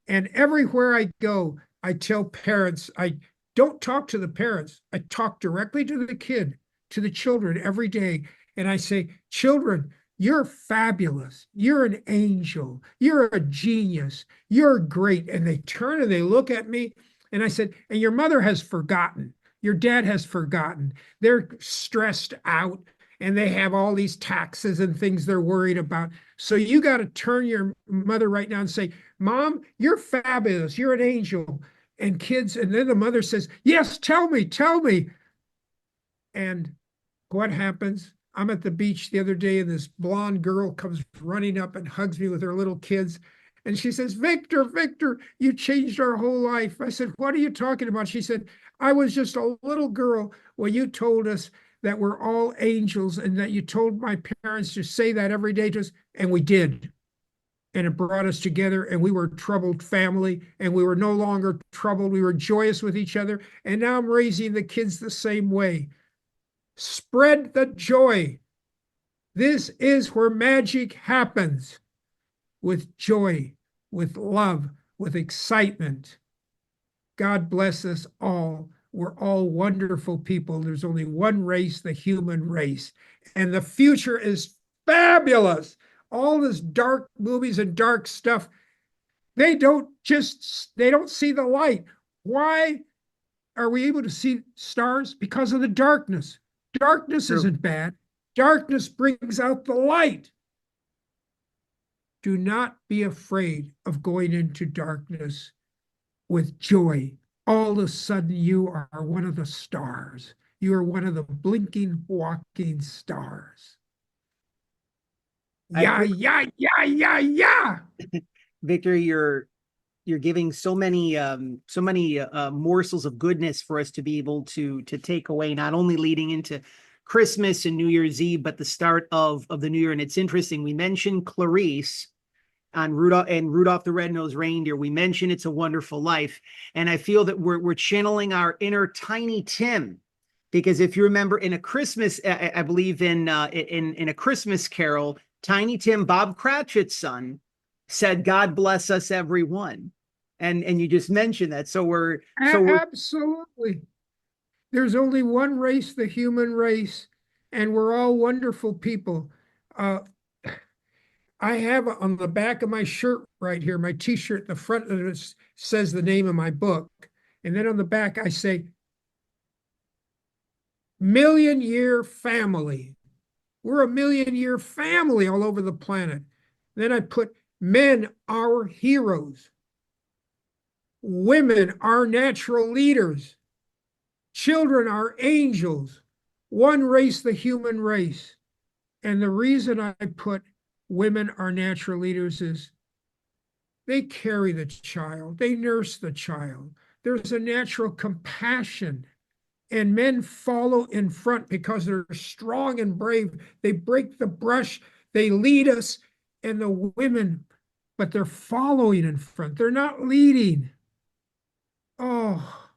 And everywhere I go, I tell parents, I don't talk to the parents, I talk directly to the kid, to the children every day. And I say, children, you're fabulous. You're an angel. You're a genius. You're great. And they turn and they look at me. And I said, and your mother has forgotten. Your dad has forgotten. They're stressed out and they have all these taxes and things they're worried about. So you got to turn your mother right now and say, Mom, you're fabulous. You're an angel. And kids, and then the mother says, yes, tell me, tell me. And what happens? I'm at the beach the other day and this blonde girl comes running up and hugs me with her little kids. And she says, Victor, Victor, you changed our whole life. I said, what are you talking about? She said, I was just a little girl when you told us that we're all angels and that you told my parents to say that every day to us. And we did. And it brought us together, and we were a troubled family, and we were no longer troubled. We were joyous with each other. And now I'm raising the kids the same way. Spread the joy. This is where magic happens, with joy, with love, with excitement. God bless us all. We're all wonderful people. There's only one race, the human race. And the future is fabulous. All this dark movies and dark stuff, they don't see the light. Why are we able to see stars? Because of the darkness. Darkness isn't bad. Darkness brings out the light. Do not be afraid of going into darkness with joy. All of a sudden, you are one of the stars. You are one of the blinking, walking stars. Yeah. Victor, you're giving so many morsels of goodness for us to be able to take away, not only leading into Christmas and New Year's Eve, but the start of the new year. And it's interesting. We mentioned Clarice on Rudolph the Red-Nosed Reindeer. We mentioned It's a Wonderful Life. And I feel that we're channeling our inner Tiny Tim, because if you remember in a Christmas, I believe in a Christmas Carol, Tiny Tim, Bob Cratchit's son, said, God bless us everyone. And you just mentioned that. So we're absolutely. There's only one race, the human race, and we're all wonderful people. I have on the back of my shirt right here, my t-shirt, the front of it says the name of my book. And then on the back, I say, million-year family. We're a million-year family all over the planet. Then I put men are heroes. Women are natural leaders. Children are angels. One race, the human race. And the reason I put women are natural leaders is they carry the child. They nurse the child. There's a natural compassion. And men follow in front because they're strong and brave. They break the brush. They lead us. And the women, but they're following in front. They're not leading. Oh,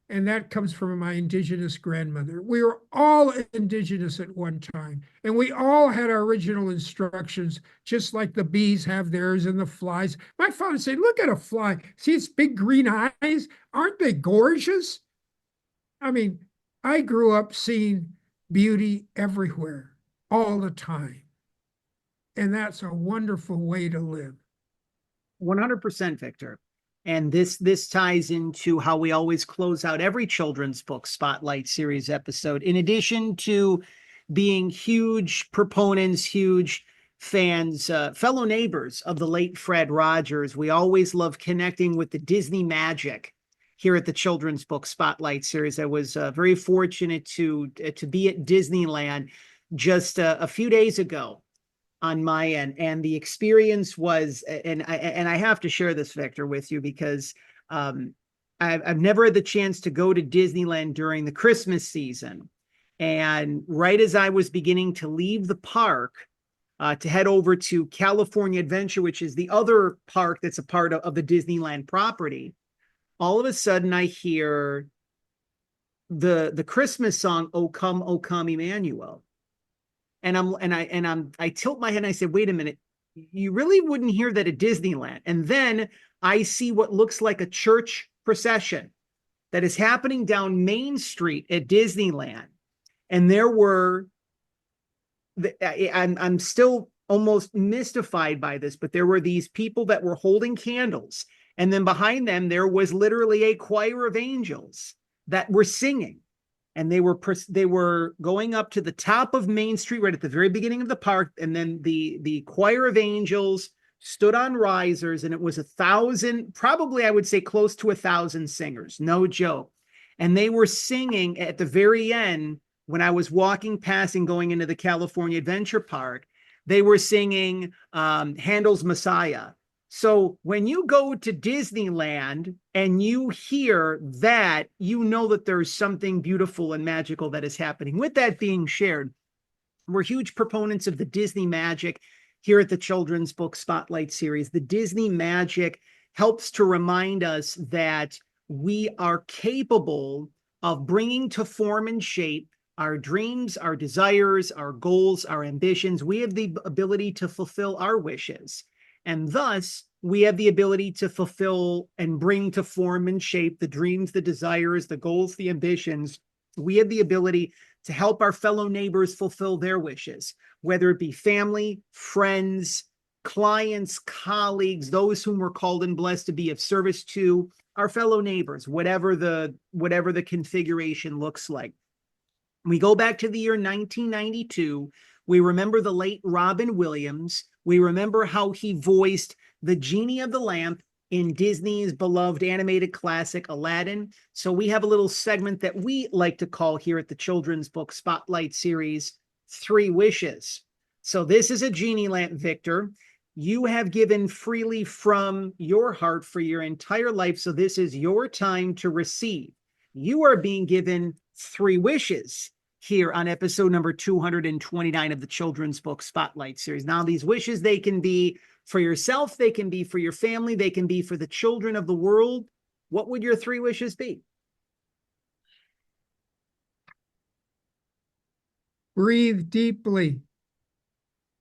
and that comes from my indigenous grandmother. We were all indigenous at one time, and we all had our original instructions, just like the bees have theirs and the flies. My father said, look at a fly. See its big green eyes? Aren't they gorgeous? I mean, I grew up seeing beauty everywhere, all the time. And that's a wonderful way to live. 100%, Victor. And this ties into how we always close out every children's book Spotlight series episode. In addition to being huge proponents, huge fans, fellow neighbors of the late Fred Rogers, we always love connecting with the Disney magic here at the Children's Book Spotlight series. I was very fortunate to be at Disneyland just a few days ago on my end, and the experience was, and I have to share this, Victor, with you, because I've never had the chance to go to Disneyland during the Christmas season. And right as I was beginning to leave the park, to head over to California Adventure, which is the other park that's a part of the Disneyland property, all of a sudden I hear the Christmas song, "O Come, Emmanuel." And I tilt my head and I said, wait a minute, you really wouldn't hear that at Disneyland. And then I see what looks like a church procession that is happening down Main Street at Disneyland. And there were, I'm still almost mystified by this, but there were these people that were holding candles. And then behind them, there was literally a choir of angels that were singing. And they were going up to the top of Main Street right at the very beginning of the park. And then the choir of angels stood on risers, and it was 1,000, probably I would say close to 1,000 singers, no joke. And they were singing at the very end when I was walking past and going into the California Adventure Park. They were singing Handel's Messiah. So when you go to Disneyland and you hear that, you know that there's something beautiful and magical that is happening. With that being shared, we're huge proponents of the Disney magic here at the Children's Book Spotlight series. The Disney magic helps to remind us that we are capable of bringing to form and shape our dreams, our desires, our goals, our ambitions. We have the ability to fulfill our wishes. And thus, we have the ability to fulfill and bring to form and shape the dreams, the desires, the goals, the ambitions. We have the ability to help our fellow neighbors fulfill their wishes, whether it be family, friends, clients, colleagues, those whom we're called and blessed to be of service to, our fellow neighbors, whatever the configuration looks like. We go back to the year 1992. We remember the late Robin Williams. We remember how he voiced the genie of the lamp in Disney's beloved animated classic, Aladdin. So we have a little segment that we like to call here at the Children's Book Spotlight series, 3 Wishes. So this is a genie lamp, Victor. You have given freely from your heart for your entire life. So this is your time to receive. You are being given 3 wishes here on episode number 229 of the Children's Book Spotlight series. Now, these wishes, they can be for yourself, they can be for your family, they can be for the children of the world. What would your 3 wishes be? Breathe deeply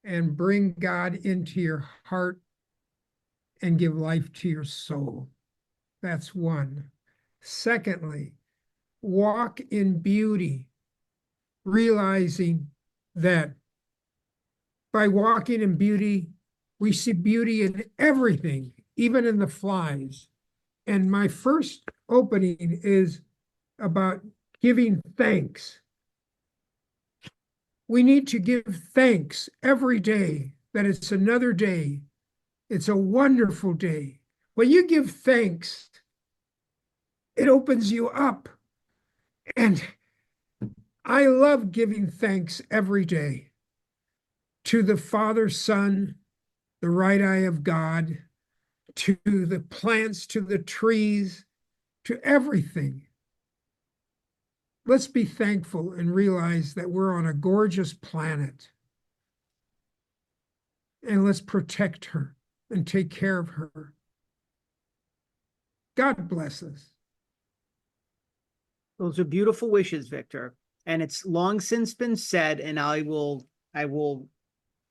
and bring God into your heart and give life to your soul. That's 1. Secondly, walk in beauty, realizing that by walking in beauty, we see beauty in everything, even in the flies. And my first opening is about giving thanks. We need to give thanks every day that it's another day. It's a wonderful day. When you give thanks, it opens you up. And I love giving thanks every day to the Father, Son, the right eye of God, to the plants, to the trees, to everything. Let's be thankful and realize that we're on a gorgeous planet. And let's protect her and take care of her. God bless us. Those are beautiful wishes, Victor. And it's long since been said, and I will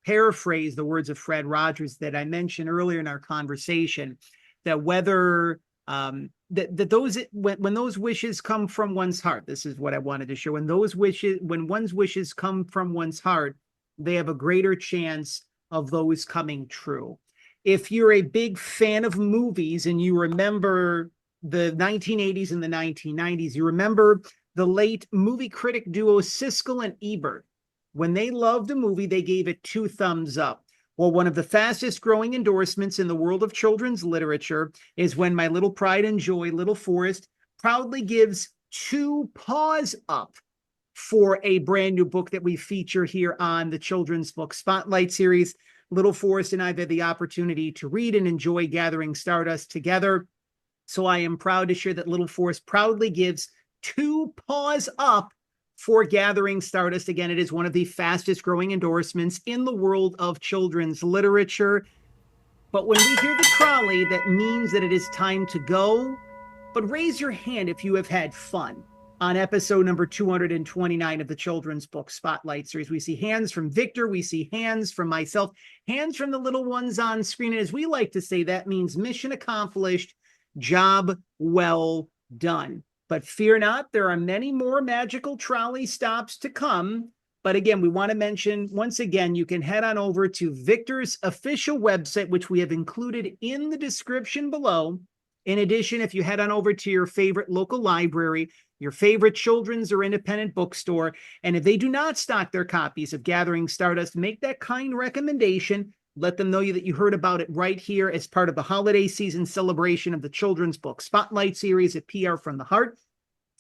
paraphrase the words of Fred Rogers that I mentioned earlier in our conversation, that whether that those when those wishes come from one's heart, this is what I wanted to show. When one's wishes come from one's heart, they have a greater chance of those coming true. If you're a big fan of movies and you remember the 1980s and the 1990s, you remember the late movie critic duo Siskel and Ebert. When they loved a movie, they gave it 2 thumbs up. Well, one of the fastest growing endorsements in the world of children's literature is when my little pride and joy, little Forrest, proudly gives 2 paws up for a brand new book that we feature here on the Children's Book Spotlight series. Little Forrest and I have had the opportunity to read and enjoy Gathering Stardust together. So I am proud to share that Little Forrest proudly gives 2 paws up for Gathering Stardust. Again, it is one of the fastest growing endorsements in the world of children's literature. But when we hear the trolley, that means that it is time to go. But raise your hand if you have had fun on episode number 229 of the Children's Book Spotlight series. We see hands from Victor. We see hands from myself, hands from the little ones on screen. And as we like to say, that means mission accomplished, job well done. But fear not, there are many more magical trolley stops to come. But again, we want to mention, once again, you can head on over to Victor's official website, which we have included in the description below. In addition, if you head on over to your favorite local library, your favorite children's or independent bookstore, and if they do not stock their copies of Gathering Stardust, make that kind recommendation. Let them know that you heard about it right here as part of the holiday season celebration of the Children's Book Spotlight series at PR from the Heart.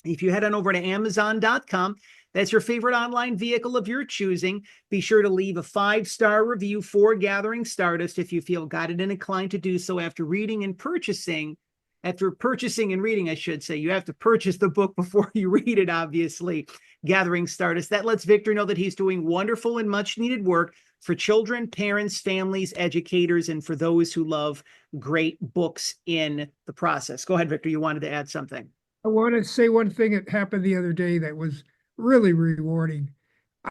If you head on over to Amazon.com, that's your favorite online vehicle of your choosing. Be sure to leave a 5-star review for Gathering Stardust if you feel guided and inclined to do so after reading and purchasing. After purchasing and reading, I should say, you have to purchase the book before you read it, obviously. Gathering Stardust. That lets Victor know that he's doing wonderful and much needed work for children, parents, families, educators, and for those who love great books in the process. Go ahead, Victor. You wanted to add something. I want to say one thing that happened the other day that was really rewarding.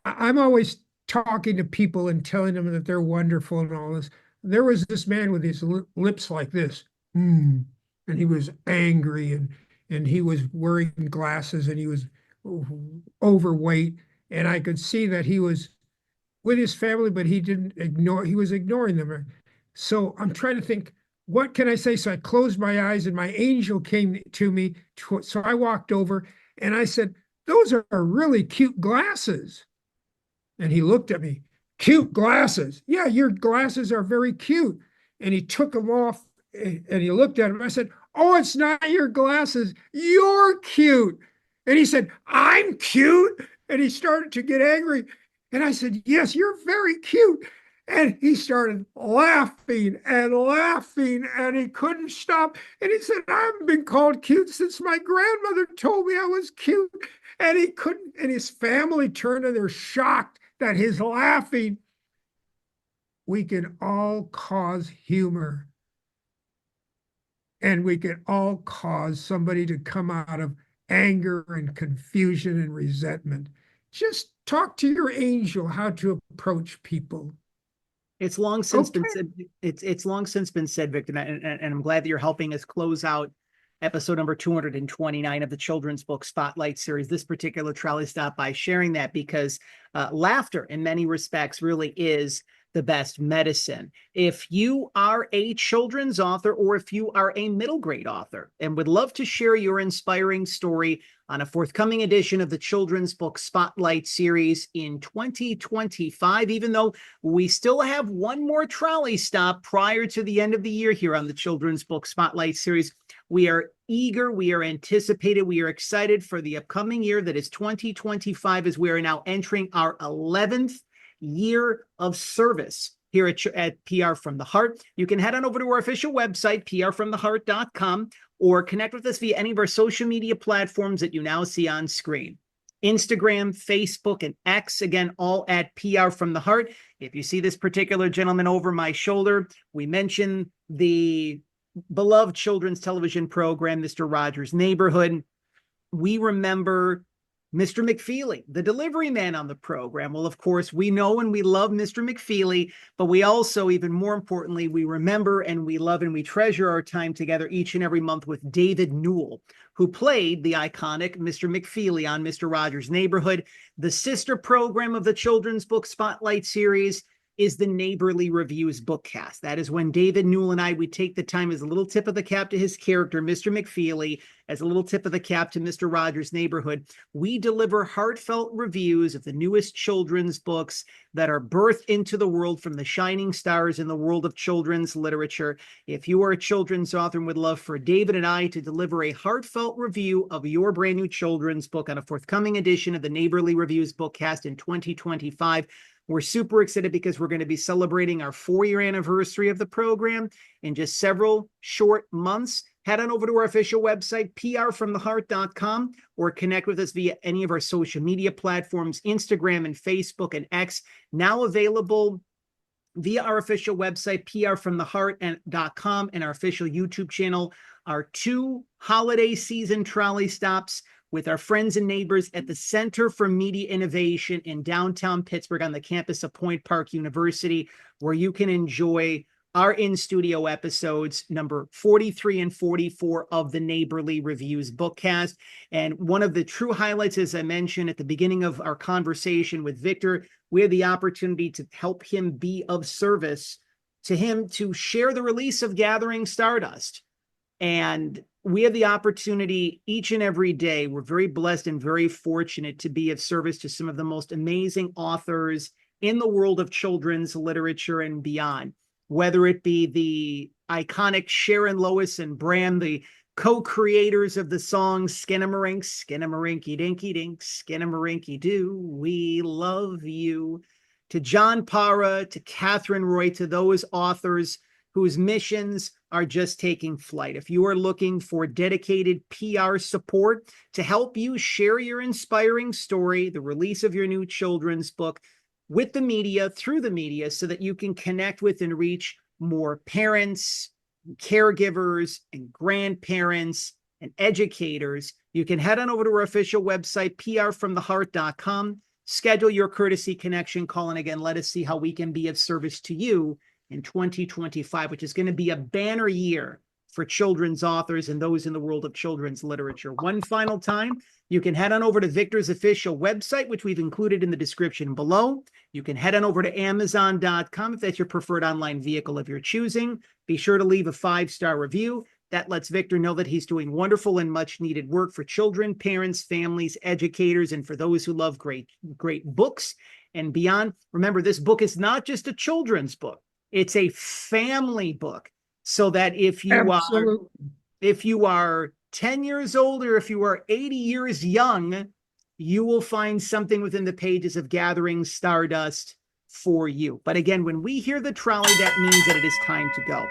I'm always talking to people and telling them that they're wonderful and all this. There was this man with his lips like this. And he was angry and he was wearing glasses and he was overweight. And I could see that he was with his family, but he was ignoring them. So I'm trying to think, what can I say? So I closed my eyes and my angel came to me. So I walked over and I said, "Those are really cute glasses." And he looked at me, "Cute glasses? Yeah, your glasses are very cute." And he took them off and he looked at him. I said, "Oh, it's not your glasses. You're cute." And he said, "I'm cute." And he started to get angry. And I said, "Yes, you're very cute." And he started laughing and laughing and he couldn't stop. And he said, "I haven't been called cute since my grandmother told me I was cute." And he couldn't, and his family turned and they're shocked that his laughing. We can all cause humor. And we can all cause somebody to come out of anger and confusion and resentment. Just talk to your angel how to approach people. It's long since been said. It's long since been said, Victor, and I'm glad that you're helping us close out episode number 229 of the Children's Book Spotlight series. This particular trolley stop by sharing that because laughter, in many respects, really is the best medicine. If you are a children's author or if you are a middle grade author and would love to share your inspiring story on a forthcoming edition of the Children's Book Spotlight series in 2025, even though we still have one more trolley stop prior to the end of the year here on the Children's Book Spotlight series, we are eager, we are anticipated, we are excited for the upcoming year that is 2025 as we are now entering our 11th year of service here at PR from the Heart. You can head on over to our official website, prfromtheheart.com, or connect with us via any of our social media platforms that you now see on screen. Instagram, Facebook, and X, again, all at PR from the Heart. If you see this particular gentleman over my shoulder, we mentioned the beloved children's television program, Mr. Rogers' Neighborhood. We remember Mr. McFeely, the delivery man on the program. Well, of course, we know and we love Mr. McFeely, but we also, even more importantly, we remember and we love and we treasure our time together each and every month with David Newell, who played the iconic Mr. McFeely on Mr. Rogers' Neighborhood. The sister program of the Children's Book Spotlight series is the Neighborly Reviews bookcast. That is when David Newell and I, we take the time as a little tip of the cap to his character, Mr. McFeely, as a little tip of the cap to Mr. Rogers' Neighborhood. We deliver heartfelt reviews of the newest children's books that are birthed into the world from the shining stars in the world of children's literature. If you are a children's author and would love for David and I to deliver a heartfelt review of your brand new children's book on a forthcoming edition of the Neighborly Reviews bookcast in 2025, we're super excited because we're going to be celebrating our 4-year anniversary of the program in just several short months. head on over to our official website, prfromtheheart.com, or connect with us via any of our social media platforms, Instagram and Facebook and X, now available via our official website, prfromtheheart.com, and our official YouTube channel. Our 2 holiday season trolley stops with our friends and neighbors at the Center for Media Innovation in downtown Pittsburgh on the campus of Point Park University, where you can enjoy our in-studio episodes, number 43 and 44 of the Neighborly Reviews bookcast. And one of the true highlights, as I mentioned at the beginning of our conversation with Victor, we had the opportunity to help him be of service to him to share the release of Gathering StarDust. And we have the opportunity each and every day. We're very blessed and very fortunate to be of service to some of the most amazing authors in the world of children's literature and beyond, whether it be the iconic Sharon Lois and Bram, the co-creators of the song Skinamarink, Skinamarink, Dinky Dink, Skinamarink Doo, we love you, to John Parra, to Catherine Roy, to those authors whose missions are just taking flight. If you are looking for dedicated PR support to help you share your inspiring story, the release of your new children's book with the media, through the media, so that you can connect with and reach more parents, caregivers, and grandparents and educators, you can head on over to our official website, prfromtheheart.com, schedule your courtesy connection call, and again, let us see how we can be of service to you in 2025, which is going to be a banner year for children's authors and those in the world of children's literature. One final time, you can head on over to Victor's official website, which we've included in the description below. You can head on over to Amazon.com if that's your preferred online vehicle of your choosing. Be sure to leave a 5-star review. That lets Victor know that he's doing wonderful and much needed work for children, parents, families, educators, and for those who love great books and beyond. Remember, this book is not just a children's book. It's a family book, so that if you are 10 years old or if you are 80 years young, you will find something within the pages of Gathering StarDust for you. But again, when we hear the trolley, that means that it is time to go.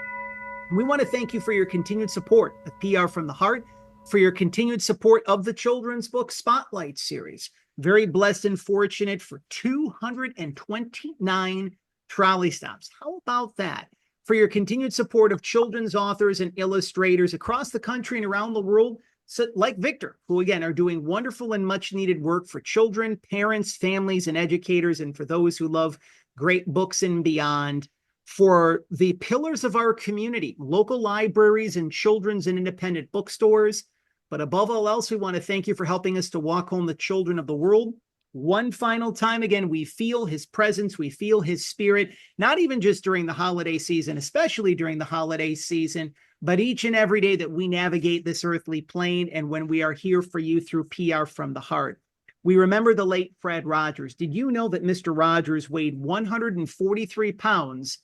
We want to thank you for your continued support of PR from the Heart, for your continued support of the children's book Spotlight series. Very blessed and fortunate for 229 trolley stops. How about that? For your continued support of children's authors and illustrators across the country and around the world, so like Victor, who again are doing wonderful and much needed work for children, parents, families, and educators, and for those who love great books and beyond. For the pillars of our community, local libraries and children's and independent bookstores. But above all else, we want to thank you for helping us to walk home the children of the world. One final time, again, we feel his presence, we feel his spirit, not even just during the holiday season, especially during the holiday season, but each and every day that we navigate this earthly plane and when we are here for you through PR from the Heart. We remember the late Fred Rogers. Did you know that Mr. Rogers weighed 143 pounds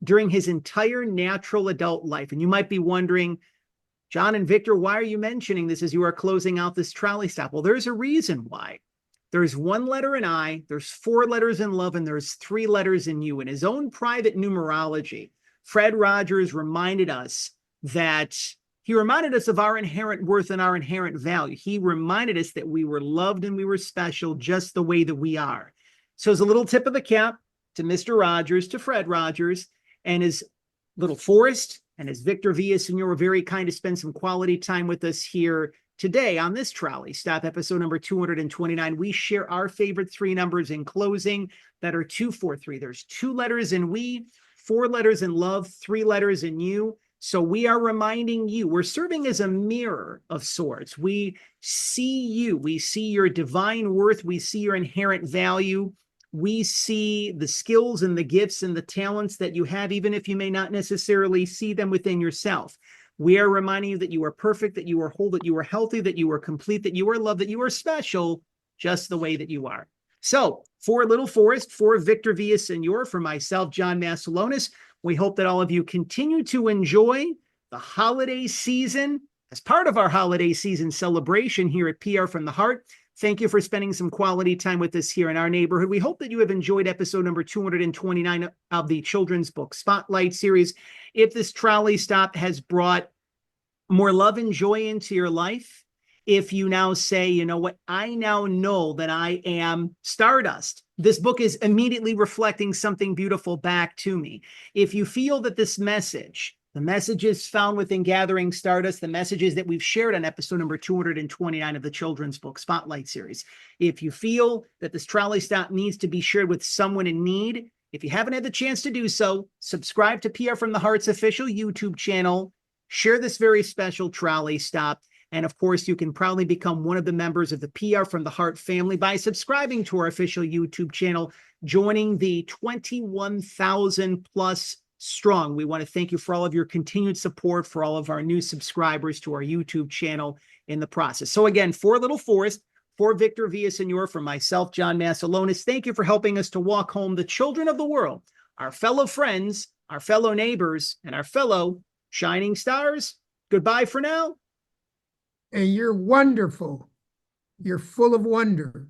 during his entire natural adult life? And you might be wondering, John and Victor, why are you mentioning this as you are closing out this trolley stop? Well, there's a reason why. There's 1 letter in I, there's 4 letters in love, and there's 3 letters in you. In his own private numerology, Fred Rogers reminded us of our inherent worth and our inherent value. He reminded us that we were loved and we were special just the way that we are. So as a little tip of the cap to Mr. Rogers, to Fred Rogers, and his little Forrest, and as Victor Villaseñor were very kind to spend some quality time with us here today on this trolley stop, episode number 229, we share our favorite 3 numbers in closing that are 243. There's 2 letters in we, 4 letters in love, 3 letters in you. So we are reminding you, we're serving as a mirror of sorts. We see you, we see your divine worth, we see your inherent value. We see the skills and the gifts and the talents that you have, even if you may not necessarily see them within yourself. We are reminding you that you are perfect, that you are whole, that you are healthy, that you are complete, that you are loved, that you are special, just the way that you are. So for Little Forrest, for Victor Villaseñor, for myself, John Masiulionis, we hope that all of you continue to enjoy the holiday season as part of our holiday season celebration here at PR from the Heart. Thank you for spending some quality time with us here in our neighborhood. We hope that you have enjoyed episode number 229 of the Children's Book Spotlight series. If this trolley stop has brought more love and joy into your life. If you now say, you know what, I now know that I am Stardust. This book is immediately reflecting something beautiful back to me. If you feel that this message, the messages found within Gathering Stardust, the messages that we've shared on episode number 229 of the Children's Book Spotlight series, if you feel that this trolley stop needs to be shared with someone in need, if you haven't had the chance to do so, subscribe to PR from the Heart's official YouTube channel, share this very special trolley stop. And of course, you can proudly become one of the members of the PR from the Heart family by subscribing to our official YouTube channel, joining the 21,000 plus strong. We want to thank you for all of your continued support, for all of our new subscribers to our YouTube channel in the process. So again, for little Forrest, for Victor Villaseñor, for myself, John Masiulionis, thank you for helping us to walk home the children of the world, our fellow friends, our fellow neighbors, and our fellow shining stars. Goodbye for now. And you're wonderful. You're full of wonder.